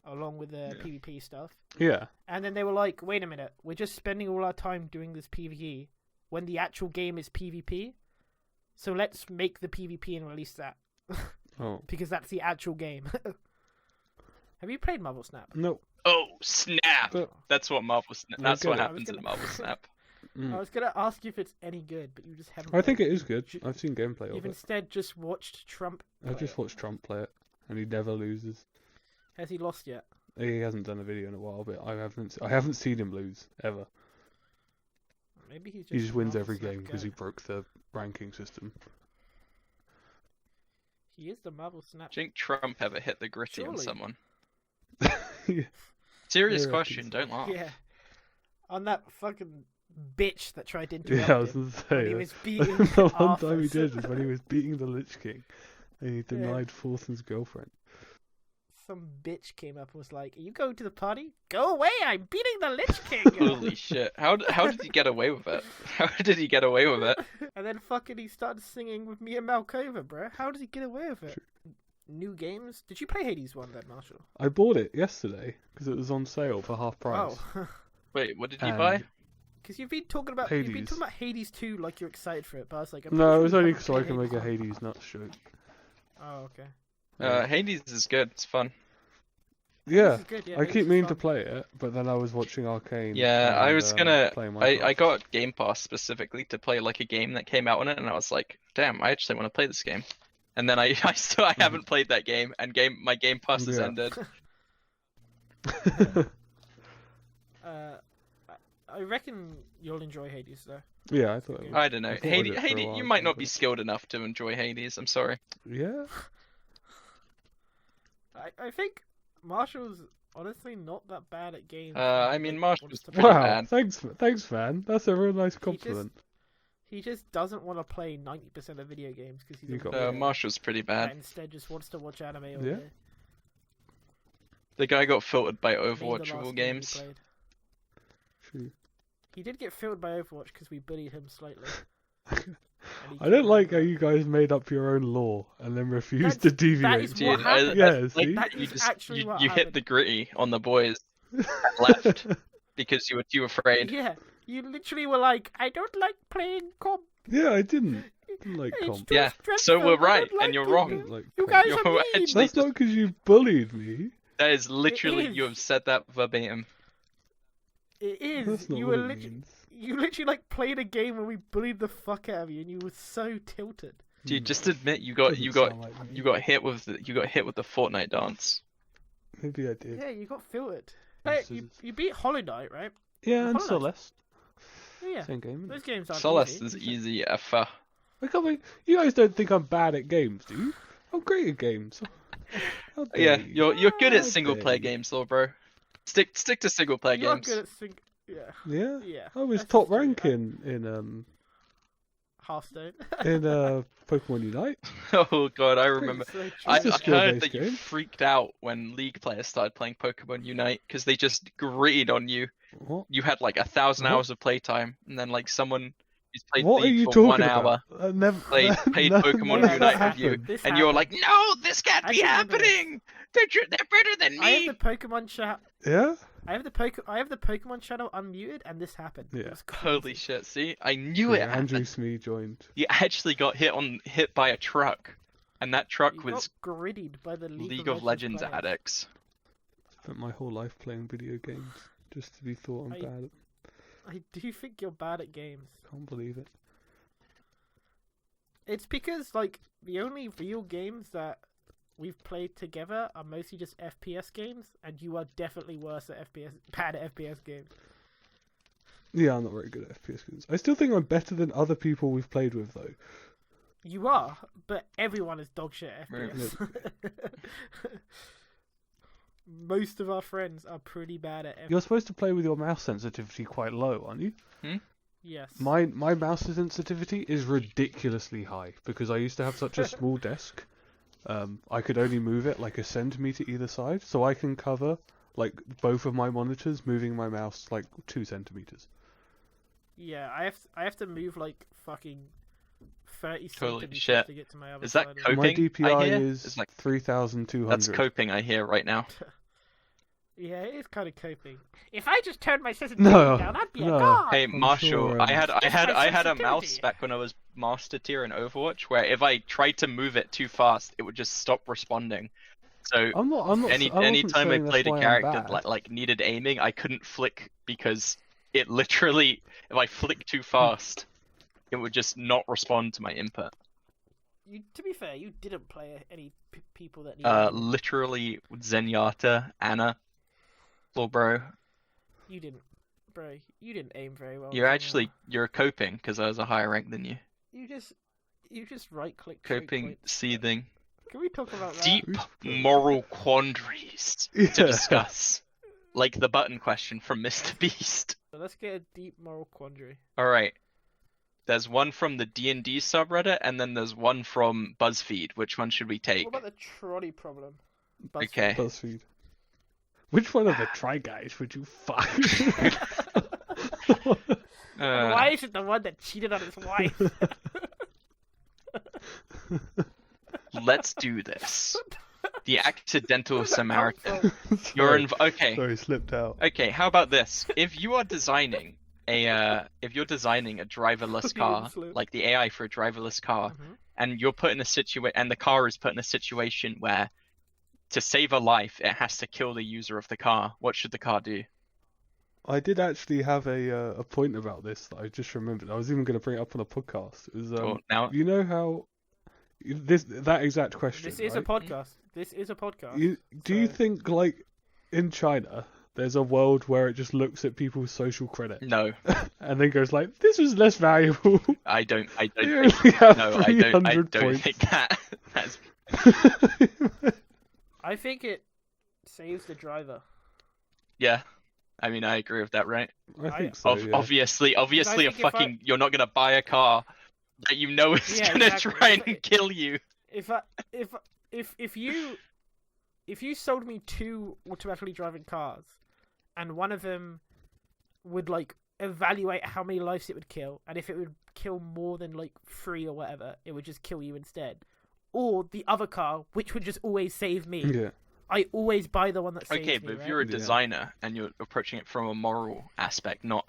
Speaker 1: Along with the
Speaker 3: Yeah.
Speaker 1: PvP stuff.
Speaker 2: Yeah.
Speaker 1: And then they were like, wait a minute, we're just spending all our time doing this PvE when the actual game is PvP. So let's make the PvP and release that.
Speaker 2: Oh.
Speaker 1: Because that's the actual game. Have you played Marvel Snap?
Speaker 2: No.
Speaker 3: Oh, snap!
Speaker 2: But-
Speaker 3: That's what That's
Speaker 2: get
Speaker 3: what
Speaker 2: it.
Speaker 3: happens in
Speaker 1: gonna-
Speaker 3: Marvel Snap.
Speaker 2: Mm.
Speaker 1: I was going to ask you if it's any good, but you just haven't.
Speaker 2: I think
Speaker 1: played
Speaker 2: it is good.
Speaker 1: Ju-
Speaker 2: I've seen gameplay of
Speaker 1: You've
Speaker 2: it.
Speaker 1: instead just watched Trump.
Speaker 2: I
Speaker 1: play
Speaker 2: just
Speaker 1: it.
Speaker 2: watched Trump play it, and he never loses.
Speaker 1: Has he lost yet?
Speaker 2: He hasn't done a video in a while, but I haven't seen him lose ever.
Speaker 1: Maybe he's just.
Speaker 2: He just wins
Speaker 1: Marvel
Speaker 2: every
Speaker 1: Snap
Speaker 2: game because he
Speaker 1: goat.
Speaker 2: broke the ranking system.
Speaker 1: He is the Marvel Snap.
Speaker 3: Do you think Trump ever hit the gritty on
Speaker 1: Surely.
Speaker 3: someone?
Speaker 2: Yeah.
Speaker 3: Serious
Speaker 2: I reckon
Speaker 3: question,
Speaker 2: so.
Speaker 3: don't laugh.
Speaker 1: Yeah. On that fucking bitch that tried to interrupt
Speaker 2: Yeah, I was
Speaker 1: him
Speaker 2: gonna
Speaker 1: when
Speaker 2: say.
Speaker 1: he was beating
Speaker 2: the one
Speaker 1: Arthur.
Speaker 2: time he did was when he was beating the Lich King, and he denied Thornton's girlfriend.
Speaker 1: Some bitch came up and was like, "Are you going to the party? Go away! I'm beating the Lich King.
Speaker 3: Holy shit! How did he get away with it? How did he get away with it?
Speaker 1: And then fucking he started singing with me and Malkova, bro. How did he get away with it? New games? Did you play Hades 1 then, Marshall?
Speaker 2: I bought it yesterday because it was on sale for half price.
Speaker 1: Oh.
Speaker 3: Wait, what did you buy?
Speaker 1: Because you've been talking about Hades 2 like you're excited for it, but I was like,
Speaker 2: No, it was only so I can make a Hades nuts joke.
Speaker 1: Oh, okay.
Speaker 3: Hades is good. It's fun.
Speaker 2: Yeah,
Speaker 1: Good, yeah,
Speaker 2: I keep meaning to play it, but then I was watching Arcane.
Speaker 3: Yeah, I was gonna.
Speaker 2: Minecraft.
Speaker 3: I got Game Pass specifically to play like a game that came out on it, and I was like, damn, I actually want to play this game. And then I haven't played that game, and my Game Pass has ended.
Speaker 1: I reckon you'll enjoy Hades though.
Speaker 2: Yeah, I thought.
Speaker 3: I don't know. Hades, you might not be skilled enough to enjoy Hades. I'm sorry.
Speaker 2: Yeah.
Speaker 1: I think Marshall's honestly not that bad at games.
Speaker 3: I mean, Marshall's pretty
Speaker 2: Wow,
Speaker 3: bad.
Speaker 2: thanks, man. That's a real nice compliment.
Speaker 1: He just doesn't want to play 90% of video games because he's
Speaker 3: Marshall's pretty bad.
Speaker 1: And instead just wants to watch anime all
Speaker 2: Yeah.
Speaker 1: day.
Speaker 3: The guy got filtered by
Speaker 1: Named the
Speaker 3: Overwatch of
Speaker 1: last
Speaker 3: all
Speaker 1: game he
Speaker 3: games.
Speaker 1: played.
Speaker 2: True.
Speaker 1: He did get filtered by Overwatch because we bullied him slightly.
Speaker 2: I don't like how you guys made up your own lore and then refused to deviate.
Speaker 1: That is what
Speaker 3: Dude,
Speaker 1: happened.
Speaker 2: Yeah, see?
Speaker 1: That is actually what
Speaker 3: you hit
Speaker 1: happened.
Speaker 3: the gritty on the boys and left because you were too afraid.
Speaker 1: Yeah, you literally were like, I don't like playing comp.
Speaker 2: Yeah, I didn't like
Speaker 1: It's
Speaker 2: comp.
Speaker 1: too
Speaker 3: Yeah,
Speaker 1: stressful.
Speaker 3: so we're
Speaker 1: I don't
Speaker 3: right,
Speaker 1: like
Speaker 3: and you're
Speaker 1: it.
Speaker 3: wrong.
Speaker 2: Like
Speaker 1: You
Speaker 2: comp.
Speaker 1: guys are
Speaker 3: You're
Speaker 1: mean.
Speaker 3: actually
Speaker 2: That's not because you bullied me.
Speaker 3: That is literally
Speaker 1: is.
Speaker 3: you have said that verbatim.
Speaker 1: It is.
Speaker 2: That's not
Speaker 1: You
Speaker 2: what
Speaker 1: were
Speaker 2: it
Speaker 1: literally.
Speaker 2: means.
Speaker 1: You literally like played a game where we bullied the fuck out of you, and you were so tilted.
Speaker 3: Dude, just admit you got
Speaker 2: Doesn't sound like me.
Speaker 3: you got hit with the Fortnite dance.
Speaker 2: Maybe I did.
Speaker 1: Yeah, you got filtered.
Speaker 2: This
Speaker 1: Hey,
Speaker 2: is-
Speaker 1: you beat Hollow Knight, right?
Speaker 2: Yeah, and
Speaker 1: Hollow Knight's-
Speaker 2: Celeste.
Speaker 1: Oh, yeah.
Speaker 2: Same game.
Speaker 1: Those games aren't
Speaker 3: Celeste
Speaker 1: easy.
Speaker 3: is easy F.
Speaker 2: I can't believe you guys don't think I'm bad at games, do you? I'm great at games. How dare
Speaker 3: Yeah,
Speaker 2: you?
Speaker 3: you're good at
Speaker 2: How
Speaker 3: single
Speaker 2: dare
Speaker 3: player
Speaker 2: you.
Speaker 3: games, though, bro. Stick to single player
Speaker 1: You are
Speaker 3: games.
Speaker 1: good at Yeah.
Speaker 2: Yeah.
Speaker 1: Yeah.
Speaker 2: I was
Speaker 1: that's
Speaker 2: top
Speaker 1: true.
Speaker 2: rank in
Speaker 1: Hearthstone.
Speaker 2: Pokemon Unite.
Speaker 3: Oh god, I remember.
Speaker 1: So true.
Speaker 3: I
Speaker 2: It's a
Speaker 3: heard
Speaker 2: skill-based
Speaker 3: that you
Speaker 2: game.
Speaker 3: freaked out when League players started playing Pokemon Unite because they just gritted on you.
Speaker 2: What?
Speaker 3: You had like 1,000
Speaker 2: What?
Speaker 3: hours of playtime, and then like someone who's played
Speaker 2: What are
Speaker 3: League
Speaker 2: you
Speaker 3: for
Speaker 2: talking
Speaker 3: 1 hour
Speaker 2: about? Never,
Speaker 3: played paid
Speaker 2: none
Speaker 3: Pokemon
Speaker 2: of that
Speaker 3: Unite with you,
Speaker 2: happened.
Speaker 1: This
Speaker 3: and you were like,
Speaker 1: happened.
Speaker 3: "No, this can't
Speaker 1: I
Speaker 3: be
Speaker 1: remember this.
Speaker 3: happening. They're better than
Speaker 1: I have
Speaker 3: me."
Speaker 1: the Pokemon chat.
Speaker 2: Yeah.
Speaker 1: I have the Pokemon channel unmuted, and this happened. It
Speaker 2: Yeah.
Speaker 1: was crazy.
Speaker 3: Holy shit! See, I knew it.
Speaker 2: Yeah, Andrew
Speaker 3: happened.
Speaker 2: Smee joined.
Speaker 3: You actually got hit by a truck, and that truck
Speaker 1: You
Speaker 3: was
Speaker 1: got grittied by the
Speaker 3: League of Legends
Speaker 1: players.
Speaker 3: addicts.
Speaker 2: Spent my whole life playing video games just to be thought I'm
Speaker 1: I-
Speaker 2: bad.
Speaker 1: I do think you're bad at games.
Speaker 2: Can't believe it.
Speaker 1: It's because like the only real games that we've played together are mostly just FPS games, and you are definitely worse at bad at FPS games.
Speaker 2: Yeah, I'm not very good at FPS games. I still think I'm better than other people we've played with, though.
Speaker 1: You are, but everyone is dog shit at FPS. Most of our friends are pretty bad at FPS.
Speaker 2: You're supposed to play with your mouse sensitivity quite low, aren't you?
Speaker 1: Yes.
Speaker 2: My mouse sensitivity is ridiculously high because I used to have such a small desk. I could only move it like a centimeter either side, so I can cover like both of my monitors, moving my mouse like 2 centimeters.
Speaker 1: Yeah, I have to move like fucking 30
Speaker 3: Holy
Speaker 1: centimeters
Speaker 3: shit.
Speaker 1: to get to my other
Speaker 3: Is that
Speaker 1: side of
Speaker 3: coping?
Speaker 1: the-
Speaker 2: My
Speaker 3: I
Speaker 2: DPI
Speaker 3: hear?
Speaker 2: is
Speaker 3: It's like
Speaker 2: 3,200.
Speaker 3: that's coping. I hear right now.
Speaker 1: Yeah, it is kind of coping. If I just turned my sensitivity
Speaker 2: No,
Speaker 1: down, I'd be
Speaker 2: no.
Speaker 1: a god.
Speaker 3: Hey
Speaker 2: I'm
Speaker 3: Marshall,
Speaker 2: sure,
Speaker 3: I had
Speaker 1: Just my
Speaker 3: a
Speaker 1: sensitivity.
Speaker 3: mouse back when I was master tier in Overwatch, where if I tried to move it too fast, it would just stop responding. So
Speaker 2: I'm not. I wasn't
Speaker 3: anytime I
Speaker 2: saying
Speaker 3: played
Speaker 2: that's
Speaker 3: a
Speaker 2: why I'm
Speaker 3: character
Speaker 2: bad.
Speaker 3: like needed aiming, I couldn't flick because it literally, if I flicked too fast, it would just not respond to my input.
Speaker 1: To be fair, you didn't play any people that needed
Speaker 3: Literally Zenyatta, Anna, well, bro,
Speaker 1: You didn't, bro. You didn't aim very well.
Speaker 3: you're coping because I was a higher rank than you.
Speaker 1: You just right click.
Speaker 3: Coping, seething,
Speaker 1: Can we talk about that?
Speaker 3: deep moral quandaries
Speaker 2: Yeah.
Speaker 3: to discuss, like the button question from Mr. Beast.
Speaker 1: So let's get a deep moral quandary.
Speaker 3: All right. There's one from the D&D subreddit, and then there's one from BuzzFeed. Which one should we take?
Speaker 1: What about the trolley problem? BuzzFeed.
Speaker 3: Okay.
Speaker 2: BuzzFeed. Which one of the Try Guys would you fuck?
Speaker 1: Why is it the one that cheated on his wife?
Speaker 3: Let's do this. The accidental Samaritan. Okay.
Speaker 2: Sorry, slipped out.
Speaker 3: Okay, how about this? If you're designing a driverless car, like the AI for a driverless car, and you're put in a and the car is put in a situation where to save a life it has to kill the user of the car, what should the car do?
Speaker 2: I did actually have a point about this that I just remembered. I was even going to bring it up on a podcast. It was,
Speaker 3: now
Speaker 2: you know how that exact question.
Speaker 1: This is
Speaker 2: right?
Speaker 1: a podcast. This is a podcast.
Speaker 2: Do you think, like, in China, there's a world where it just looks at people's social credit?
Speaker 3: No.
Speaker 2: And then goes like, this is less valuable.
Speaker 3: I don't
Speaker 2: You only have
Speaker 3: no, I don't
Speaker 2: points.
Speaker 3: think that's
Speaker 1: I think it saves the driver.
Speaker 3: yeah. I mean, I agree with that, right?
Speaker 2: I think so, yeah.
Speaker 3: Obviously, you're not gonna buy a car that you know is gonna
Speaker 1: exactly.
Speaker 3: try and kill you.
Speaker 1: If you sold me 2 automatically driving cars, and one of them would like evaluate how many lives it would kill, and if it would kill more than like 3 or whatever, it would just kill you instead. Or the other car, which would just always save me.
Speaker 2: Yeah.
Speaker 1: I always buy the one that saves me.
Speaker 3: Okay, but if
Speaker 1: right?
Speaker 3: you're a designer and you're approaching it from a moral aspect, not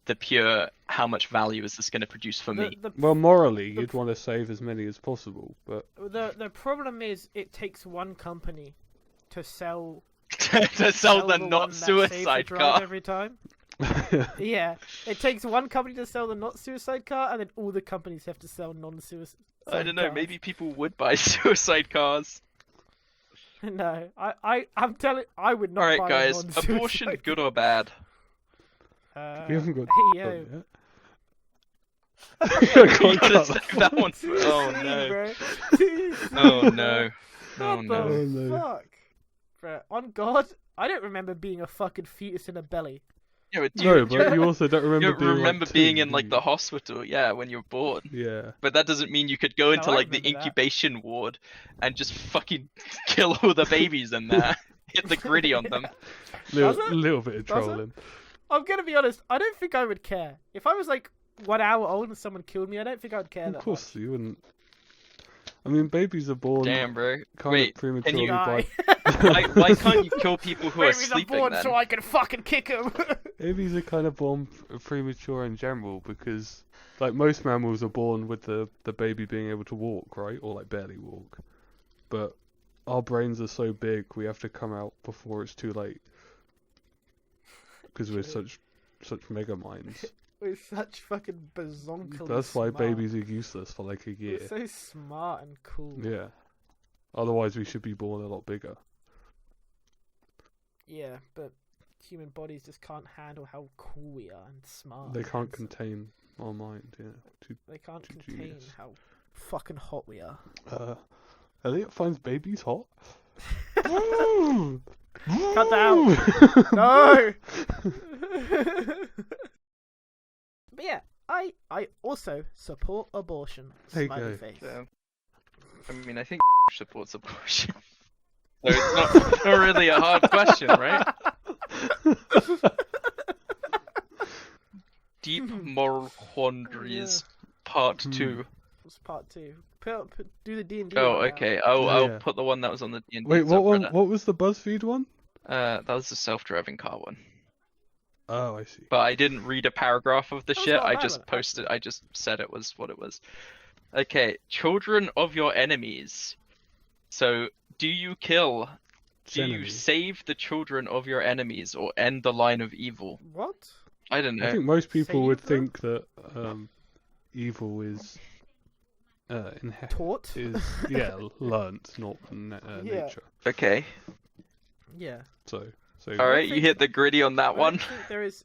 Speaker 3: the pure how much value is this going to produce for me.
Speaker 2: Well, morally, you'd want to save as many as possible, but
Speaker 1: the problem is it takes one company to sell
Speaker 3: to sell the
Speaker 1: one
Speaker 3: not
Speaker 1: that saves the
Speaker 3: suicide
Speaker 1: drive
Speaker 3: car.
Speaker 1: every time. Yeah, it takes one company to sell the not suicide car, and then all the companies have to sell non-suicide.
Speaker 3: I don't know.
Speaker 1: cars.
Speaker 3: Maybe people would buy suicide cars.
Speaker 1: No, I'm telling. I would not.
Speaker 3: All right,
Speaker 1: buy
Speaker 3: guys.
Speaker 1: a non-suicide
Speaker 3: Abortion, good or bad?
Speaker 2: we haven't got
Speaker 1: Hey yo.
Speaker 2: yet.
Speaker 3: You gotta save that one. Oh no.
Speaker 1: Bro.
Speaker 3: Oh no. Oh
Speaker 1: What
Speaker 3: no.
Speaker 1: the
Speaker 2: no.
Speaker 1: fuck, bro? On God, I don't remember being a fucking fetus in a belly.
Speaker 3: Yeah, but
Speaker 2: No, but you also don't remember
Speaker 3: you
Speaker 2: being
Speaker 3: remember
Speaker 2: like,
Speaker 3: being
Speaker 2: 2,
Speaker 3: in
Speaker 2: do
Speaker 3: like
Speaker 2: you?
Speaker 3: the hospital, yeah, when you were born.
Speaker 2: Yeah.
Speaker 3: But that doesn't mean you could go into
Speaker 1: I
Speaker 3: like the
Speaker 1: remember that.
Speaker 3: incubation ward and just fucking kill all the babies in there. Hit the gritty on them.
Speaker 1: Does it?
Speaker 2: Little bit of
Speaker 1: Does it?
Speaker 2: trolling.
Speaker 1: I'm gonna be honest. I don't think I would care if I was like 1 hour old and someone killed me. I don't think I would care.
Speaker 2: Of course, you wouldn't. I mean, babies are born
Speaker 3: Damn, bro.
Speaker 2: kind
Speaker 3: Wait,
Speaker 2: of prematurely
Speaker 1: Die.
Speaker 3: why can't you kill people who are
Speaker 1: Babies are
Speaker 3: sleeping
Speaker 1: born
Speaker 3: then?
Speaker 1: so I can fucking kick them.
Speaker 2: Babies are kind of born premature in general because, like, most mammals are born with the baby being able to walk, right? Or, like, barely walk. But our brains are so big, we have to come out before it's too late. Because we're such mega minds.
Speaker 1: We're such fucking bazonkers.
Speaker 2: That's why babies are useless for, like, a year.
Speaker 1: We're so smart and cool.
Speaker 2: Yeah. Otherwise, we should be born a lot bigger.
Speaker 1: Yeah, but human bodies just can't handle how cool we are and smart.
Speaker 2: They
Speaker 1: and
Speaker 2: can't
Speaker 1: handsome.
Speaker 2: contain our mind, yeah.
Speaker 1: They can't
Speaker 2: too
Speaker 1: contain
Speaker 2: genius.
Speaker 1: how fucking hot we are.
Speaker 2: Elliot finds babies hot?
Speaker 1: Cut that out. No. But yeah, I also support abortion.
Speaker 2: There you
Speaker 1: Smiley
Speaker 2: go.
Speaker 1: face.
Speaker 3: I mean, I think supports abortion. So it's not really a hard question, right? Deep moral quandaries, part 2.
Speaker 1: What's part 2? Do the D&D.
Speaker 3: Oh,
Speaker 1: one now.
Speaker 3: okay. I'll
Speaker 2: Yeah.
Speaker 3: put the one that was on the D&D
Speaker 2: Wait, what one?
Speaker 3: subreddit.
Speaker 2: What was the BuzzFeed one?
Speaker 3: That was the self-driving car one.
Speaker 2: Oh, I see.
Speaker 3: But I didn't read a paragraph of the
Speaker 1: That was
Speaker 3: shit.
Speaker 1: not a
Speaker 3: I
Speaker 1: bad
Speaker 3: just
Speaker 1: one,
Speaker 3: posted. I just said it was what it was. Okay, children of your enemies. So, do you kill? Do you
Speaker 2: Enemies.
Speaker 3: save the children of your enemies or end the line of evil?
Speaker 1: What?
Speaker 3: I don't know.
Speaker 2: I think most people would
Speaker 1: Save them?
Speaker 2: think that evil is
Speaker 1: Taught?
Speaker 2: is learnt, not
Speaker 1: Yeah.
Speaker 2: nature.
Speaker 3: Okay.
Speaker 1: Yeah.
Speaker 2: So
Speaker 3: All right, you
Speaker 1: think-
Speaker 3: hit the gritty on that
Speaker 1: I
Speaker 3: one.
Speaker 1: don't think there is.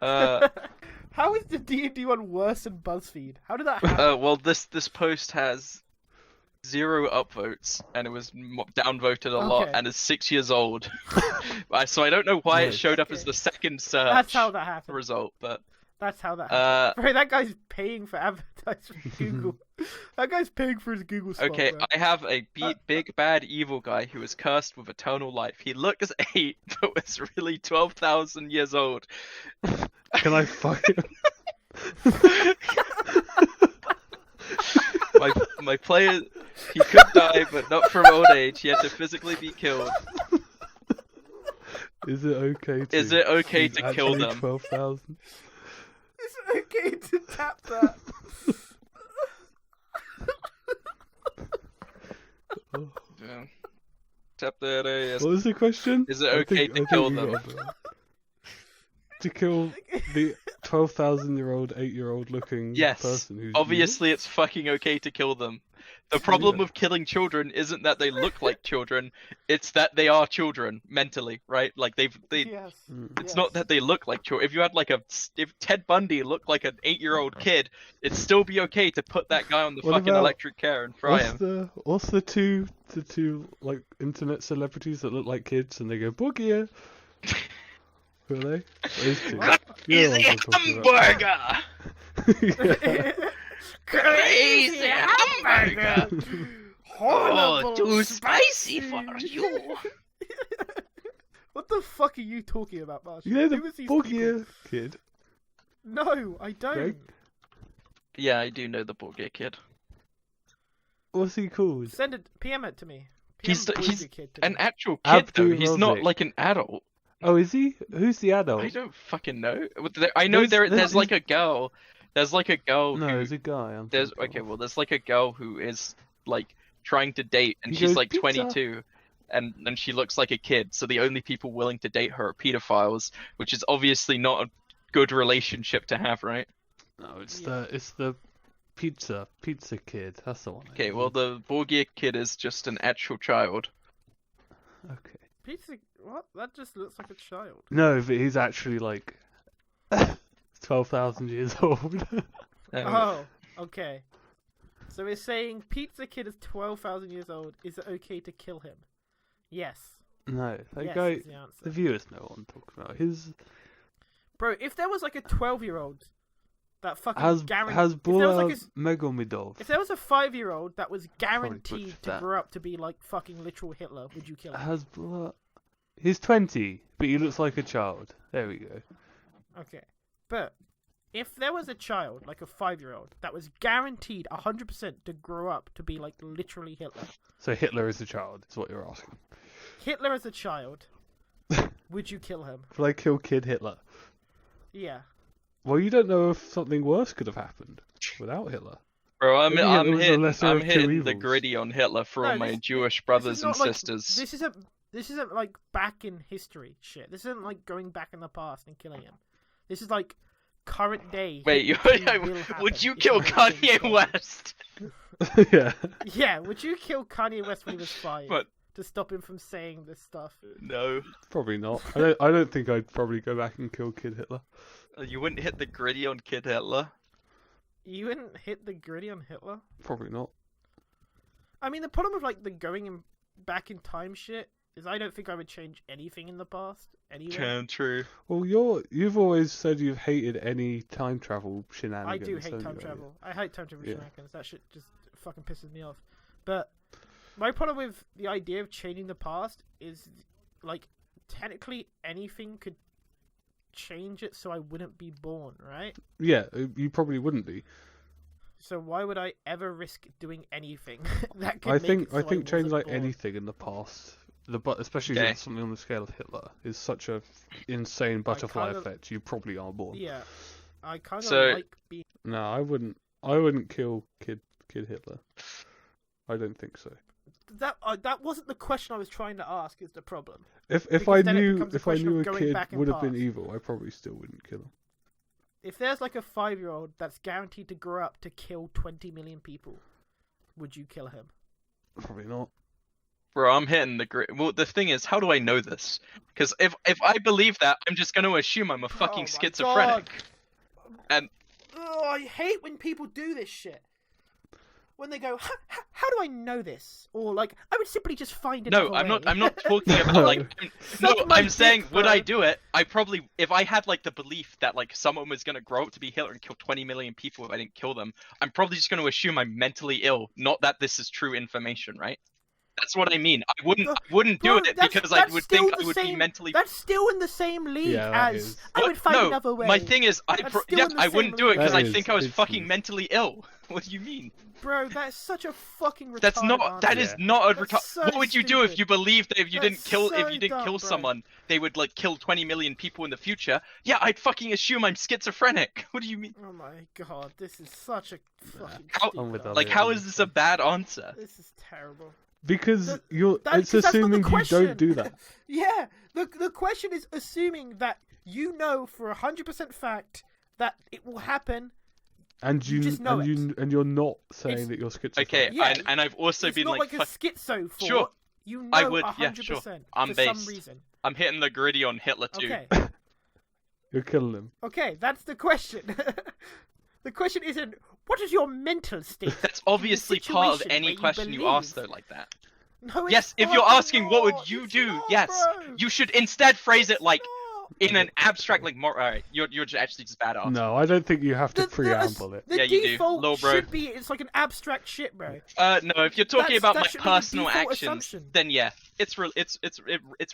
Speaker 2: yeah.
Speaker 1: How is the D&D one worse than BuzzFeed? How did that happen?
Speaker 3: Well, this post has 0 upvotes and it was downvoted a lot
Speaker 1: Okay.
Speaker 3: and is 6 years old. So I don't know why it
Speaker 2: Nice.
Speaker 3: showed up as
Speaker 1: Okay.
Speaker 3: the second search
Speaker 1: That's how that happened.
Speaker 3: result, but
Speaker 1: That's how that happened. Bro, that guy's paying for advertising from Google. That guy's paying for his Google spot.
Speaker 3: Okay,
Speaker 1: man.
Speaker 3: I have a big bad evil guy who is cursed with eternal life. He looks 8, but was really 12,000 years old.
Speaker 2: Can I fuck him?
Speaker 3: My player, he could die, but not from old age. He had to physically be killed.
Speaker 2: Is it okay to?
Speaker 3: Is it okay
Speaker 2: He's
Speaker 3: to kill
Speaker 2: actually
Speaker 3: them?
Speaker 2: 12,000.
Speaker 1: Is it okay to tap that?
Speaker 3: Yeah. Tap that ass.
Speaker 2: What was the question?
Speaker 3: Is it
Speaker 2: I
Speaker 3: okay
Speaker 2: think-
Speaker 3: to
Speaker 2: I
Speaker 3: kill
Speaker 2: think you
Speaker 3: them?
Speaker 2: got it. To kill the 12,000-year-old, 8-year-old looking
Speaker 3: Yes.
Speaker 2: person who's
Speaker 3: Obviously, it's fucking okay to kill them. The problem with killing children isn't that they look like children; it's that they are children mentally, right? Like they.
Speaker 1: Yes.
Speaker 3: It's not that they look like children. If you had if Ted Bundy looked like an 8-year-old kid, it'd still be okay to put that guy on the
Speaker 2: What
Speaker 3: fucking
Speaker 2: about-
Speaker 3: electric chair and fry him.
Speaker 2: What's the two like internet celebrities that look like kids and they go boogie? Who are they? Those two. You know
Speaker 3: Crazy
Speaker 2: what I'm talking
Speaker 3: hamburger!
Speaker 2: about.
Speaker 3: Crazy hamburger!
Speaker 1: Horrible,
Speaker 3: Oh, too spicy for you!
Speaker 1: What the fuck are you talking about, Marshall?
Speaker 2: You know the
Speaker 1: Who is these people?
Speaker 2: boogie kid?
Speaker 1: No, I don't.
Speaker 2: Greg?
Speaker 3: Yeah, I do know the Borgia kid.
Speaker 2: What's he called?
Speaker 1: Send it, PM it to me.
Speaker 3: He's
Speaker 1: Boozy kid to
Speaker 3: an
Speaker 1: me.
Speaker 3: actual kid though. He's
Speaker 2: Abdul
Speaker 3: not
Speaker 2: Rozik.
Speaker 3: like an adult.
Speaker 2: Oh, is he? Who's the adult?
Speaker 3: I don't fucking know. I know there's like a girl. There's like a girl
Speaker 2: No,
Speaker 3: who
Speaker 2: there's a guy.
Speaker 3: there's okay. Well, there's like a girl who is like trying to date, and
Speaker 2: He
Speaker 3: she's
Speaker 2: goes,
Speaker 3: like
Speaker 2: "Pizza."
Speaker 3: 22, and she looks like a kid. So the only people willing to date her are pedophiles, which is obviously not a good relationship to have, right?
Speaker 2: No, it's the pizza kid. That's the one. I
Speaker 3: Okay,
Speaker 2: mean.
Speaker 3: well the Borgia kid is just an actual child.
Speaker 2: Okay.
Speaker 1: Pizza. What? That just looks like a child.
Speaker 2: No, but he's actually like 12,000 years old.
Speaker 1: Oh, okay. So we're saying Pizza Kid is 12,000 years old. Is it okay to kill him? Yes.
Speaker 2: No, that
Speaker 1: Yes
Speaker 2: guy.
Speaker 1: is the answer.
Speaker 2: The viewers know what I'm talking about. His
Speaker 1: Bro, if there was like a 12-year-old that fucking
Speaker 2: has
Speaker 1: guaranteed... If there was like a...
Speaker 2: Megomidov.
Speaker 1: If there was a 5-year-old that was
Speaker 2: probably
Speaker 1: guaranteed
Speaker 2: butchered
Speaker 1: to
Speaker 2: that.
Speaker 1: grow up to be like fucking literal Hitler, would you kill him?
Speaker 2: Hasbula. He's 20, but he looks like a child. There we go.
Speaker 1: Okay. But if there was a child, like a 5-year-old, that was guaranteed 100% to grow up to be like literally Hitler.
Speaker 2: So Hitler is a child, is what you're asking.
Speaker 1: Hitler as a child, would you kill him?
Speaker 2: Will I kill Kid Hitler?
Speaker 1: Yeah.
Speaker 2: Well, you don't know if something worse could have happened without Hitler.
Speaker 3: Bro, I'm
Speaker 2: Maybe
Speaker 3: I'm
Speaker 2: it was the
Speaker 3: hitting,
Speaker 2: lesser
Speaker 3: I'm
Speaker 2: of two
Speaker 3: hitting the
Speaker 2: evils.
Speaker 3: gritty on Hitler for
Speaker 1: No,
Speaker 3: all my
Speaker 1: this-
Speaker 3: Jewish
Speaker 1: This
Speaker 3: brothers
Speaker 1: is
Speaker 3: and
Speaker 1: not like-
Speaker 3: sisters.
Speaker 1: This isn't like back in history shit. This isn't like going back in the past and killing him. This is like current day.
Speaker 3: Wait,
Speaker 1: Hitler will happen
Speaker 3: would you
Speaker 1: if
Speaker 3: kill
Speaker 1: let things
Speaker 3: Kanye
Speaker 1: go.
Speaker 3: West?
Speaker 2: Yeah.
Speaker 1: Yeah, would you kill Kanye West when he was 5
Speaker 3: But
Speaker 1: to stop him from saying this stuff?
Speaker 3: no,
Speaker 2: Probably not. I don't think I'd probably go back and kill Kid Hitler.
Speaker 3: you wouldn't hit the gritty on Kid Hitler.
Speaker 1: You wouldn't hit the gritty on Hitler?
Speaker 2: Probably not.
Speaker 1: I mean, the problem with like the going in, back in time shit is I don't think I would change anything in the past anyway.
Speaker 3: True.
Speaker 2: Well, you've always said you've hated any time travel shenanigans.
Speaker 1: I do hate time
Speaker 2: haven't you?
Speaker 1: travel. I hate time travel
Speaker 2: Yeah.
Speaker 1: shenanigans. That shit just fucking pisses me off. But my problem with the idea of changing the past is, like, technically anything could change it so I wouldn't be born, right?
Speaker 2: Yeah, you probably wouldn't be.
Speaker 1: So why would I ever risk doing anything that could
Speaker 2: I
Speaker 1: make
Speaker 2: think
Speaker 1: it so
Speaker 2: I think change
Speaker 1: wasn't
Speaker 2: like
Speaker 1: born?
Speaker 2: anything in the past, especially
Speaker 3: Okay.
Speaker 2: something on the scale of Hitler, is such a insane butterfly
Speaker 1: kinda-
Speaker 2: effect. You probably are born.
Speaker 1: Yeah, I kind of
Speaker 3: So-
Speaker 1: like being.
Speaker 2: No, I wouldn't. I wouldn't kill Kid Hitler. I don't think so.
Speaker 1: That wasn't the question I was trying to ask. Is the problem?
Speaker 2: If
Speaker 1: Because
Speaker 2: I
Speaker 1: then it
Speaker 2: knew
Speaker 1: becomes a
Speaker 2: if I
Speaker 1: question
Speaker 2: knew
Speaker 1: of
Speaker 2: a
Speaker 1: going
Speaker 2: kid
Speaker 1: back in
Speaker 2: would have been
Speaker 1: past.
Speaker 2: evil, I probably still wouldn't kill him.
Speaker 1: If there's like a 5-year-old that's guaranteed to grow up to kill 20 million people, would you kill him?
Speaker 2: Probably not.
Speaker 3: Bro, I'm hitting the grit. Well, the thing is, how do I know this? Because if I believe that, I'm just going to assume I'm a fucking
Speaker 1: my
Speaker 3: schizophrenic.
Speaker 1: God.
Speaker 3: And
Speaker 1: Oh, I hate when people do this shit. when they go, how do I know this? Or like, I would simply just find it.
Speaker 3: No, I'm not talking about like. I'm saying, would I do it? I probably, if I had like the belief that like someone was gonna grow up to be Hitler and kill 20 million people if I didn't kill them, I'm probably just gonna assume I'm mentally ill, not that this is true information, right? That's what I mean. I wouldn't do it because I would think I would be mentally.
Speaker 1: That's still in the same league as I would find
Speaker 3: no,
Speaker 1: another way.
Speaker 3: My thing is, I wouldn't do it because I think I was fucking
Speaker 2: true.
Speaker 3: mentally ill. What do you mean?
Speaker 1: Bro, that's such a fucking retarded
Speaker 3: That's not.
Speaker 1: answer.
Speaker 3: That is not a retarded.
Speaker 1: So
Speaker 3: what would you do if
Speaker 1: stupid.
Speaker 3: you believed that if you didn't kill
Speaker 1: dumb,
Speaker 3: someone, they would like kill 20 million people in the future? Yeah, I'd fucking assume I'm schizophrenic. What do you mean?
Speaker 1: Oh my god, this is such a fucking
Speaker 3: How-
Speaker 1: stupid
Speaker 2: with that.
Speaker 1: answer.
Speaker 3: Like, how is this a bad answer?
Speaker 1: This is terrible.
Speaker 2: Because
Speaker 1: That-
Speaker 2: it's
Speaker 1: that's not the
Speaker 2: assuming you
Speaker 1: question.
Speaker 2: don't do that.
Speaker 1: Yeah, the question is assuming that you know for 100% fact that it will happen.
Speaker 2: And
Speaker 1: just know
Speaker 2: and you're not saying
Speaker 1: It's-
Speaker 2: that you're schizophrenic.
Speaker 3: Okay,
Speaker 1: Yeah,
Speaker 3: and I've also
Speaker 1: It's
Speaker 3: been
Speaker 1: not
Speaker 3: like,
Speaker 1: like a schizo for
Speaker 3: Sure,
Speaker 1: you know
Speaker 3: I would,
Speaker 1: 100%
Speaker 3: yeah, I'm
Speaker 1: for
Speaker 3: based.
Speaker 1: some reason.
Speaker 3: I'm hitting the gritty on Hitler too.
Speaker 1: Okay,
Speaker 2: You're killing him.
Speaker 1: okay, that's the question. The question isn't what is your mental state.
Speaker 3: That's obviously part of
Speaker 1: situation where
Speaker 3: any
Speaker 1: you
Speaker 3: question you ask
Speaker 1: believe.
Speaker 3: though, like that.
Speaker 1: No, it's
Speaker 3: Yes, if you're
Speaker 1: fucking
Speaker 3: asking what would
Speaker 1: not.
Speaker 3: you
Speaker 1: It's
Speaker 3: do,
Speaker 1: not,
Speaker 3: yes,
Speaker 1: bro.
Speaker 3: you should instead phrase it
Speaker 1: It's
Speaker 3: like
Speaker 1: not.
Speaker 3: in an abstract, like more. Alright, you're actually just bad at answering.
Speaker 2: No, I don't think you have to
Speaker 1: The
Speaker 2: preamble it.
Speaker 3: Yeah, you do.
Speaker 1: default
Speaker 3: Lil bro.
Speaker 1: should be it's like an abstract shit, bro.
Speaker 3: No, if you're talking about
Speaker 1: That
Speaker 3: my
Speaker 1: should be the
Speaker 3: personal
Speaker 1: default
Speaker 3: actions,
Speaker 1: assumption.
Speaker 3: then yeah, it's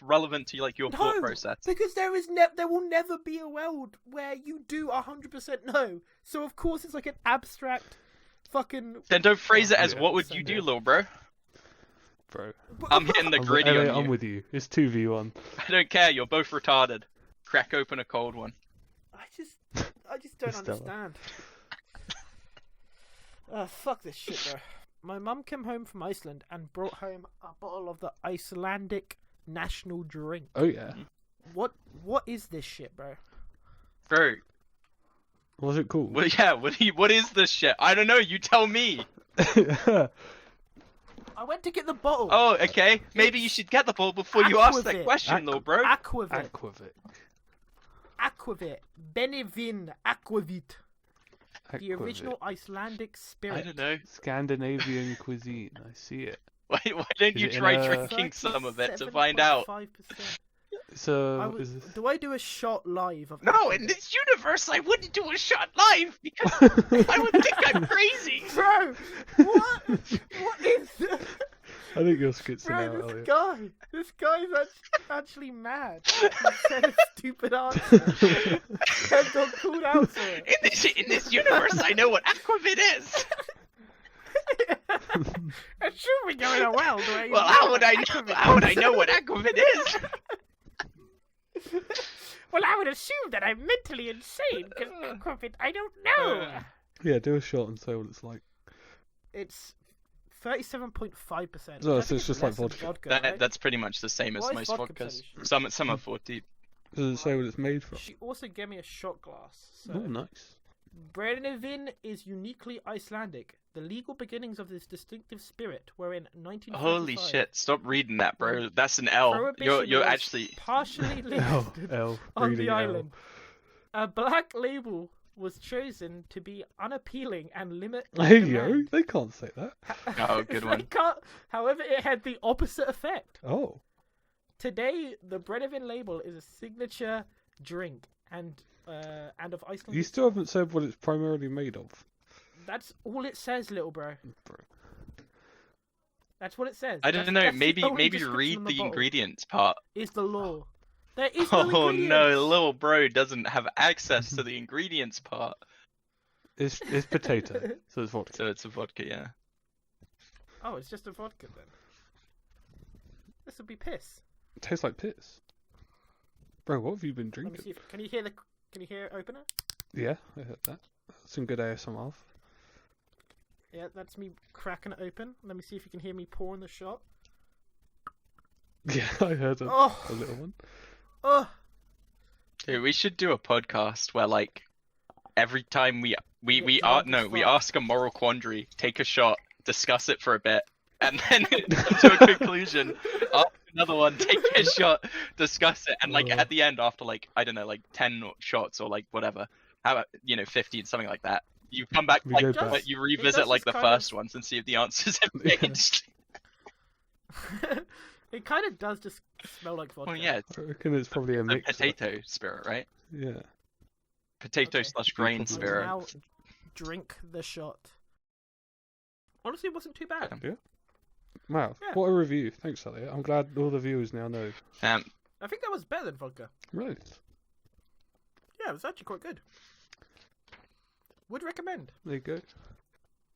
Speaker 3: relevant to like your thought
Speaker 1: No,
Speaker 3: process.
Speaker 1: because there will never be a world where you do 100% know. So of course it's like an abstract fucking.
Speaker 3: Then don't phrase it as
Speaker 2: Yeah,
Speaker 3: what would
Speaker 1: so
Speaker 3: you
Speaker 1: good.
Speaker 3: do, little bro.
Speaker 2: Bro.
Speaker 3: I'm hitting the gritty on you.
Speaker 2: I'm with you. It's 2v1.
Speaker 3: I don't care. You're both retarded. Crack open a cold one.
Speaker 1: I just don't
Speaker 2: Stella.
Speaker 1: understand. Fuck this shit, bro. My mum came home from Iceland and brought home a bottle of the Icelandic national drink.
Speaker 2: Oh yeah.
Speaker 1: What is this shit, bro?
Speaker 3: Bro,
Speaker 2: Was it cool?
Speaker 3: well, yeah. What is this shit? I don't know. You tell me.
Speaker 1: I went to get the bottle.
Speaker 3: Oh, okay. Maybe you should get the ball before you ask that
Speaker 1: Aquavit.
Speaker 3: question, though, bro.
Speaker 1: Aquavit.
Speaker 2: Aquavit.
Speaker 1: Benevin Aquavit. The
Speaker 2: Aquavit.
Speaker 1: original Icelandic spirit.
Speaker 3: I don't know.
Speaker 2: Scandinavian cuisine. I see it.
Speaker 3: Why don't
Speaker 2: Is
Speaker 3: you
Speaker 2: it in
Speaker 3: try
Speaker 2: a-
Speaker 3: drinking some of it to find out?
Speaker 1: 37.5%.
Speaker 2: So is this...
Speaker 1: Do I do a shot live of
Speaker 3: No,
Speaker 1: Aquavit?
Speaker 3: in this universe, I wouldn't do a shot live because I would think I'm crazy.
Speaker 1: Bro, what? What is this?
Speaker 2: I think you're schizoid
Speaker 1: Bro,
Speaker 2: now, Elliot.
Speaker 1: this guy's actually mad. He said a stupid answer. I got called out for it.
Speaker 3: In this universe, I know what Aquavit is.
Speaker 1: It should be going a world where you
Speaker 3: Well,
Speaker 1: know
Speaker 3: how would I know?
Speaker 1: Aquavit
Speaker 3: How would I
Speaker 1: is.
Speaker 3: know what Aquavit is?
Speaker 1: Well, I would assume that I'm mentally insane because Aquavit, I don't know.
Speaker 2: Yeah, do a shot and say what it's like.
Speaker 1: It's 37.5%.
Speaker 2: No, so it's just like
Speaker 1: less than
Speaker 2: vodka.
Speaker 1: right?
Speaker 3: That's pretty much the same as
Speaker 1: Why is
Speaker 3: most
Speaker 1: vodka
Speaker 3: vodkas.
Speaker 1: percentage?
Speaker 3: Some are 40.
Speaker 2: Does it say what it's made from?
Speaker 1: She also gave me a shot glass. So.
Speaker 2: Oh, nice.
Speaker 1: Brennivin is uniquely Icelandic. The legal beginnings of this distinctive spirit were in 1945.
Speaker 3: Holy shit! Stop reading that, bro. That's an L.
Speaker 1: Prohibition
Speaker 3: You're
Speaker 1: was
Speaker 3: actually.
Speaker 1: partially
Speaker 2: L.
Speaker 1: lifted
Speaker 2: L.
Speaker 1: on
Speaker 2: Reading
Speaker 1: the
Speaker 2: L.
Speaker 1: island. A black label was chosen to be unappealing and limit
Speaker 2: Hey yo,
Speaker 1: demand.
Speaker 2: they can't say that.
Speaker 3: Oh, good
Speaker 1: They
Speaker 3: one.
Speaker 1: can't- However, it had the opposite effect.
Speaker 2: Oh.
Speaker 1: Today, the Brennivin label is a signature drink and of Iceland.
Speaker 2: You still haven't said what it's primarily made of.
Speaker 1: That's all it says, little bro.
Speaker 2: Bro.
Speaker 1: That's what it says.
Speaker 3: I don't know.
Speaker 1: That's the
Speaker 3: Maybe
Speaker 1: only
Speaker 3: maybe
Speaker 1: description
Speaker 3: read
Speaker 1: on
Speaker 3: the
Speaker 1: bottle.
Speaker 3: ingredients part.
Speaker 1: Is the law. There is no
Speaker 3: Oh
Speaker 1: ingredients.
Speaker 3: no, little bro doesn't have access to the ingredients part.
Speaker 2: It's potato, so it's vodka.
Speaker 3: So it's a vodka, yeah.
Speaker 1: Oh, it's just a vodka then. This would be piss.
Speaker 2: It tastes like piss. Bro, what have you been
Speaker 1: Let me
Speaker 2: drinking?
Speaker 1: see if can you hear it opener?
Speaker 2: Yeah, I heard that. Some good ASMR.
Speaker 1: Yeah, that's me cracking it open. Let me see if you can hear me pouring the shot.
Speaker 2: Yeah, I heard a
Speaker 1: Oh,
Speaker 2: little one.
Speaker 1: oh.
Speaker 3: Dude, we should do a podcast where like every time we
Speaker 1: Get drunk as
Speaker 3: we
Speaker 1: fuck.
Speaker 3: ask a moral quandary, take a shot, discuss it for a bit, and then come to a conclusion. Ask another one, take a shot, discuss it, and like
Speaker 2: Oh.
Speaker 3: at the end, after like I don't know, like 10 shots or like whatever, how about 50 and something like that, You come back
Speaker 2: We
Speaker 3: like
Speaker 2: go back.
Speaker 3: you revisit like the
Speaker 1: just kind
Speaker 3: first ones and see if the answers have changed.
Speaker 1: It kind of does just smell like vodka.
Speaker 3: Well, yeah,
Speaker 2: I reckon it's probably a
Speaker 3: the
Speaker 2: mix.
Speaker 3: potato spirit, right?
Speaker 2: Yeah.
Speaker 3: Potato
Speaker 1: Okay.
Speaker 3: slash grain
Speaker 2: Probably.
Speaker 1: I will
Speaker 3: spirit.
Speaker 1: now drink the shot. Honestly, it wasn't too bad.
Speaker 2: Wow.
Speaker 1: Yeah.
Speaker 2: What a review. Thanks, Elliot. I'm glad all the viewers now know.
Speaker 1: I think that was better than vodka.
Speaker 2: Right.
Speaker 1: Yeah, it was actually quite good. Would recommend.
Speaker 2: There you go.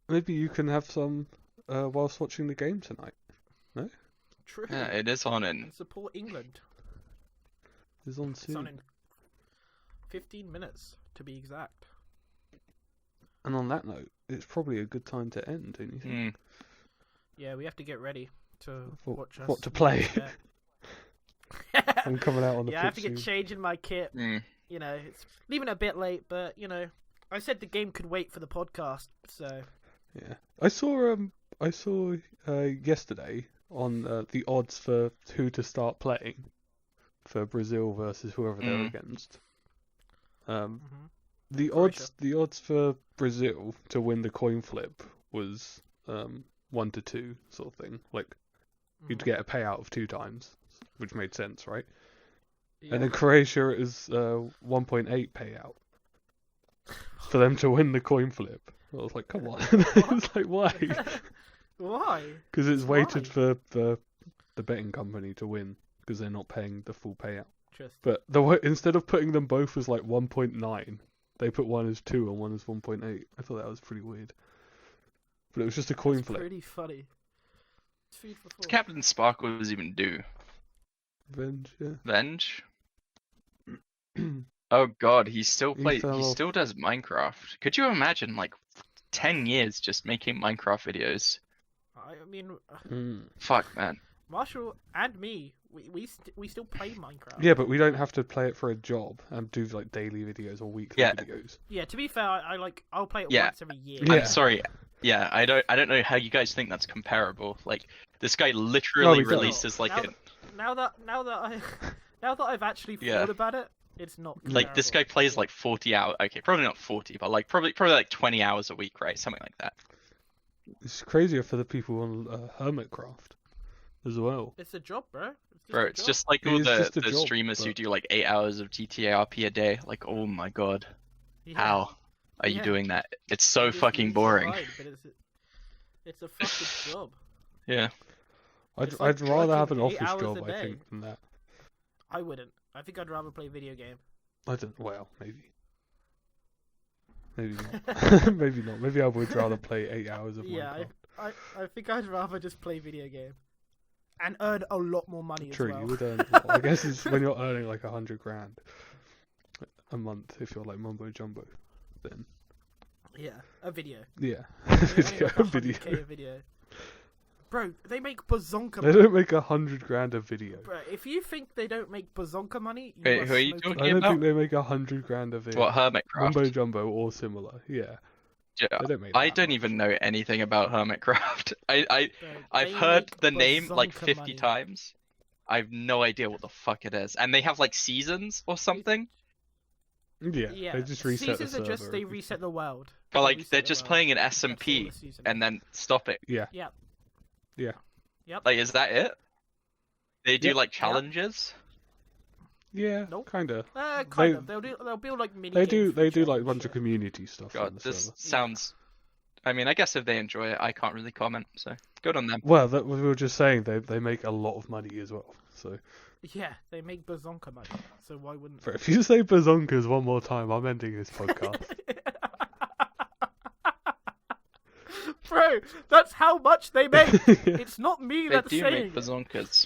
Speaker 2: Maybe you can have some whilst watching the game tonight.
Speaker 1: True.
Speaker 3: Yeah, it is on in.
Speaker 1: And support England.
Speaker 2: It's on
Speaker 1: It's on
Speaker 2: soon.
Speaker 1: in 15 minutes, to be exact.
Speaker 2: And on that note, it's probably a good time to end, don't you think?
Speaker 3: Mm.
Speaker 1: Yeah, we have to get ready to
Speaker 2: For
Speaker 1: watch us.
Speaker 2: what to play.
Speaker 1: Yeah.
Speaker 2: I'm coming out on the
Speaker 1: Yeah, I have to
Speaker 2: pitch
Speaker 1: get
Speaker 2: soon.
Speaker 1: changing my kit.
Speaker 3: Mm.
Speaker 1: You know, it's leaving a bit late, but you know, I said the game could wait for the podcast, so
Speaker 2: Yeah. I saw yesterday on the odds for who to start playing for Brazil versus whoever they're
Speaker 3: Mm.
Speaker 2: against.
Speaker 1: mhm.
Speaker 2: The odds for Brazil to win the coin flip was 1 to 2 sort of thing. Like you'd
Speaker 1: Mhm.
Speaker 2: get a payout of 2 times, which made sense, right?
Speaker 1: Yeah.
Speaker 2: And in Croatia it was 1.8 payout for them to win the coin flip. I was like, come on. It's like, why?
Speaker 1: Why?
Speaker 2: Because it's waited
Speaker 1: Why?
Speaker 2: for the betting company to win because they're not paying the full payout.
Speaker 1: Just
Speaker 2: But instead of putting them both as like 1.9, they put one as 2 and one as 1.8. I thought that was pretty weird. But it was just a coin
Speaker 1: that's
Speaker 2: flip.
Speaker 1: pretty funny. It's food for
Speaker 3: What's
Speaker 1: thought.
Speaker 3: Captain Sparkles even do?
Speaker 2: Revenge, yeah.
Speaker 3: Venge? Oh god, he still
Speaker 2: He
Speaker 3: plays.
Speaker 2: fell
Speaker 3: He
Speaker 2: off.
Speaker 3: still does Minecraft. Could you imagine like 10 years just making Minecraft videos?
Speaker 1: I mean,
Speaker 3: Fuck, man.
Speaker 1: Marshall and me, we still play Minecraft.
Speaker 2: Yeah, but we don't have to play it for a job and do like daily videos or weekly
Speaker 3: Yeah.
Speaker 2: videos.
Speaker 1: Yeah, to be fair, I'll play it
Speaker 3: Yeah.
Speaker 1: once every year.
Speaker 2: Yeah.
Speaker 3: I'm sorry. Yeah, I don't know how you guys think that's comparable. Like this guy literally
Speaker 2: we don't.
Speaker 3: releases like
Speaker 1: Now that I've actually
Speaker 3: Yeah.
Speaker 1: thought about it, it's not
Speaker 3: like this guy
Speaker 1: comparable.
Speaker 3: plays like 40 hours. Okay, probably not 40, but like probably like 20 hours a week, right? Something like that.
Speaker 2: It's crazier for the people on Hermitcraft as well.
Speaker 1: It's a job, bro.
Speaker 3: Bro,
Speaker 1: a
Speaker 3: it's
Speaker 1: job.
Speaker 3: just like
Speaker 2: It
Speaker 3: all
Speaker 2: is
Speaker 3: the
Speaker 2: just a job,
Speaker 3: streamers who
Speaker 2: but-
Speaker 3: do like 8 hours of GTA RP a day. Like, oh my god,
Speaker 1: Yeah.
Speaker 3: how are you
Speaker 1: Yeah.
Speaker 3: doing that? It's so
Speaker 1: It is-
Speaker 3: fucking
Speaker 1: it's
Speaker 3: boring.
Speaker 1: fine, but it's a fucking job.
Speaker 3: Yeah.
Speaker 2: I'd
Speaker 1: It's like
Speaker 2: rather have an
Speaker 1: working 8
Speaker 2: office
Speaker 1: hours
Speaker 2: job,
Speaker 1: a
Speaker 2: I
Speaker 1: day.
Speaker 2: think, than that.
Speaker 1: I wouldn't. I think I'd rather play video game.
Speaker 2: Well, maybe. Maybe not. Maybe not. Maybe I would rather play 8 hours of
Speaker 1: Yeah,
Speaker 2: Minecraft.
Speaker 1: I think I'd rather just play video game and earn a lot more money
Speaker 2: True,
Speaker 1: as well.
Speaker 2: you would earn a lot. I guess it's when you're earning like 100 grand a month if you're like mumbo jumbo. Then
Speaker 1: Yeah, a video.
Speaker 2: yeah,
Speaker 1: They only
Speaker 2: video,
Speaker 1: make 100K
Speaker 2: video.
Speaker 1: a video. Bro, they make bazonka
Speaker 2: They
Speaker 1: money.
Speaker 2: don't make 100 grand a video.
Speaker 1: Bro, if you think they don't make bazonka money, you
Speaker 3: Wait,
Speaker 1: are
Speaker 3: who are you
Speaker 1: smoking.
Speaker 3: talking
Speaker 2: I don't
Speaker 3: about?
Speaker 2: think they make 100 grand a video.
Speaker 3: What, Hermitcraft?
Speaker 2: Mumbo jumbo or similar. Yeah,
Speaker 3: Yeah,
Speaker 2: they don't make.
Speaker 3: I
Speaker 2: that
Speaker 3: don't
Speaker 2: much.
Speaker 3: even know anything about Hermitcraft. I've
Speaker 1: They
Speaker 3: heard
Speaker 1: make
Speaker 3: the name like
Speaker 1: bazonka
Speaker 3: 50
Speaker 1: money.
Speaker 3: times. I have no idea what the fuck it is. And they have like seasons or something.
Speaker 2: Yeah,
Speaker 1: Yeah,
Speaker 2: they just reset
Speaker 1: seasons
Speaker 2: the
Speaker 1: are just
Speaker 2: server
Speaker 1: they
Speaker 2: every-
Speaker 1: reset the world.
Speaker 3: But
Speaker 1: They
Speaker 3: like
Speaker 1: reset
Speaker 3: they're
Speaker 1: the
Speaker 3: just
Speaker 1: world.
Speaker 3: playing an
Speaker 1: That's all
Speaker 3: SMP
Speaker 1: the season
Speaker 3: and then stop it.
Speaker 2: Yeah,
Speaker 1: Yep.
Speaker 2: yeah.
Speaker 1: Yep.
Speaker 3: Like, is that it? They do
Speaker 2: Yep.
Speaker 3: like challenges.
Speaker 2: Yeah,
Speaker 1: Nope.
Speaker 2: kinda.
Speaker 1: Kind
Speaker 2: They-
Speaker 1: of. They'll build like mini.
Speaker 2: They
Speaker 1: games for
Speaker 2: do
Speaker 1: each
Speaker 2: like a
Speaker 1: other
Speaker 2: bunch of
Speaker 1: and shit.
Speaker 2: community stuff on
Speaker 3: God,
Speaker 2: the
Speaker 3: this
Speaker 2: server.
Speaker 3: sounds. I mean, I guess if they enjoy it, I can't really comment. So good on them.
Speaker 2: Well, we were just saying they make a lot of money as well. So
Speaker 1: Yeah, they make bazonka money. So why wouldn't?
Speaker 2: Bro, if you say bazonkas one more time, I'm ending this podcast.
Speaker 1: Bro, that's how much they make.
Speaker 2: Yeah.
Speaker 1: It's not me
Speaker 3: They
Speaker 1: that's
Speaker 3: do
Speaker 1: saying
Speaker 3: make
Speaker 1: it.
Speaker 3: bazonkas.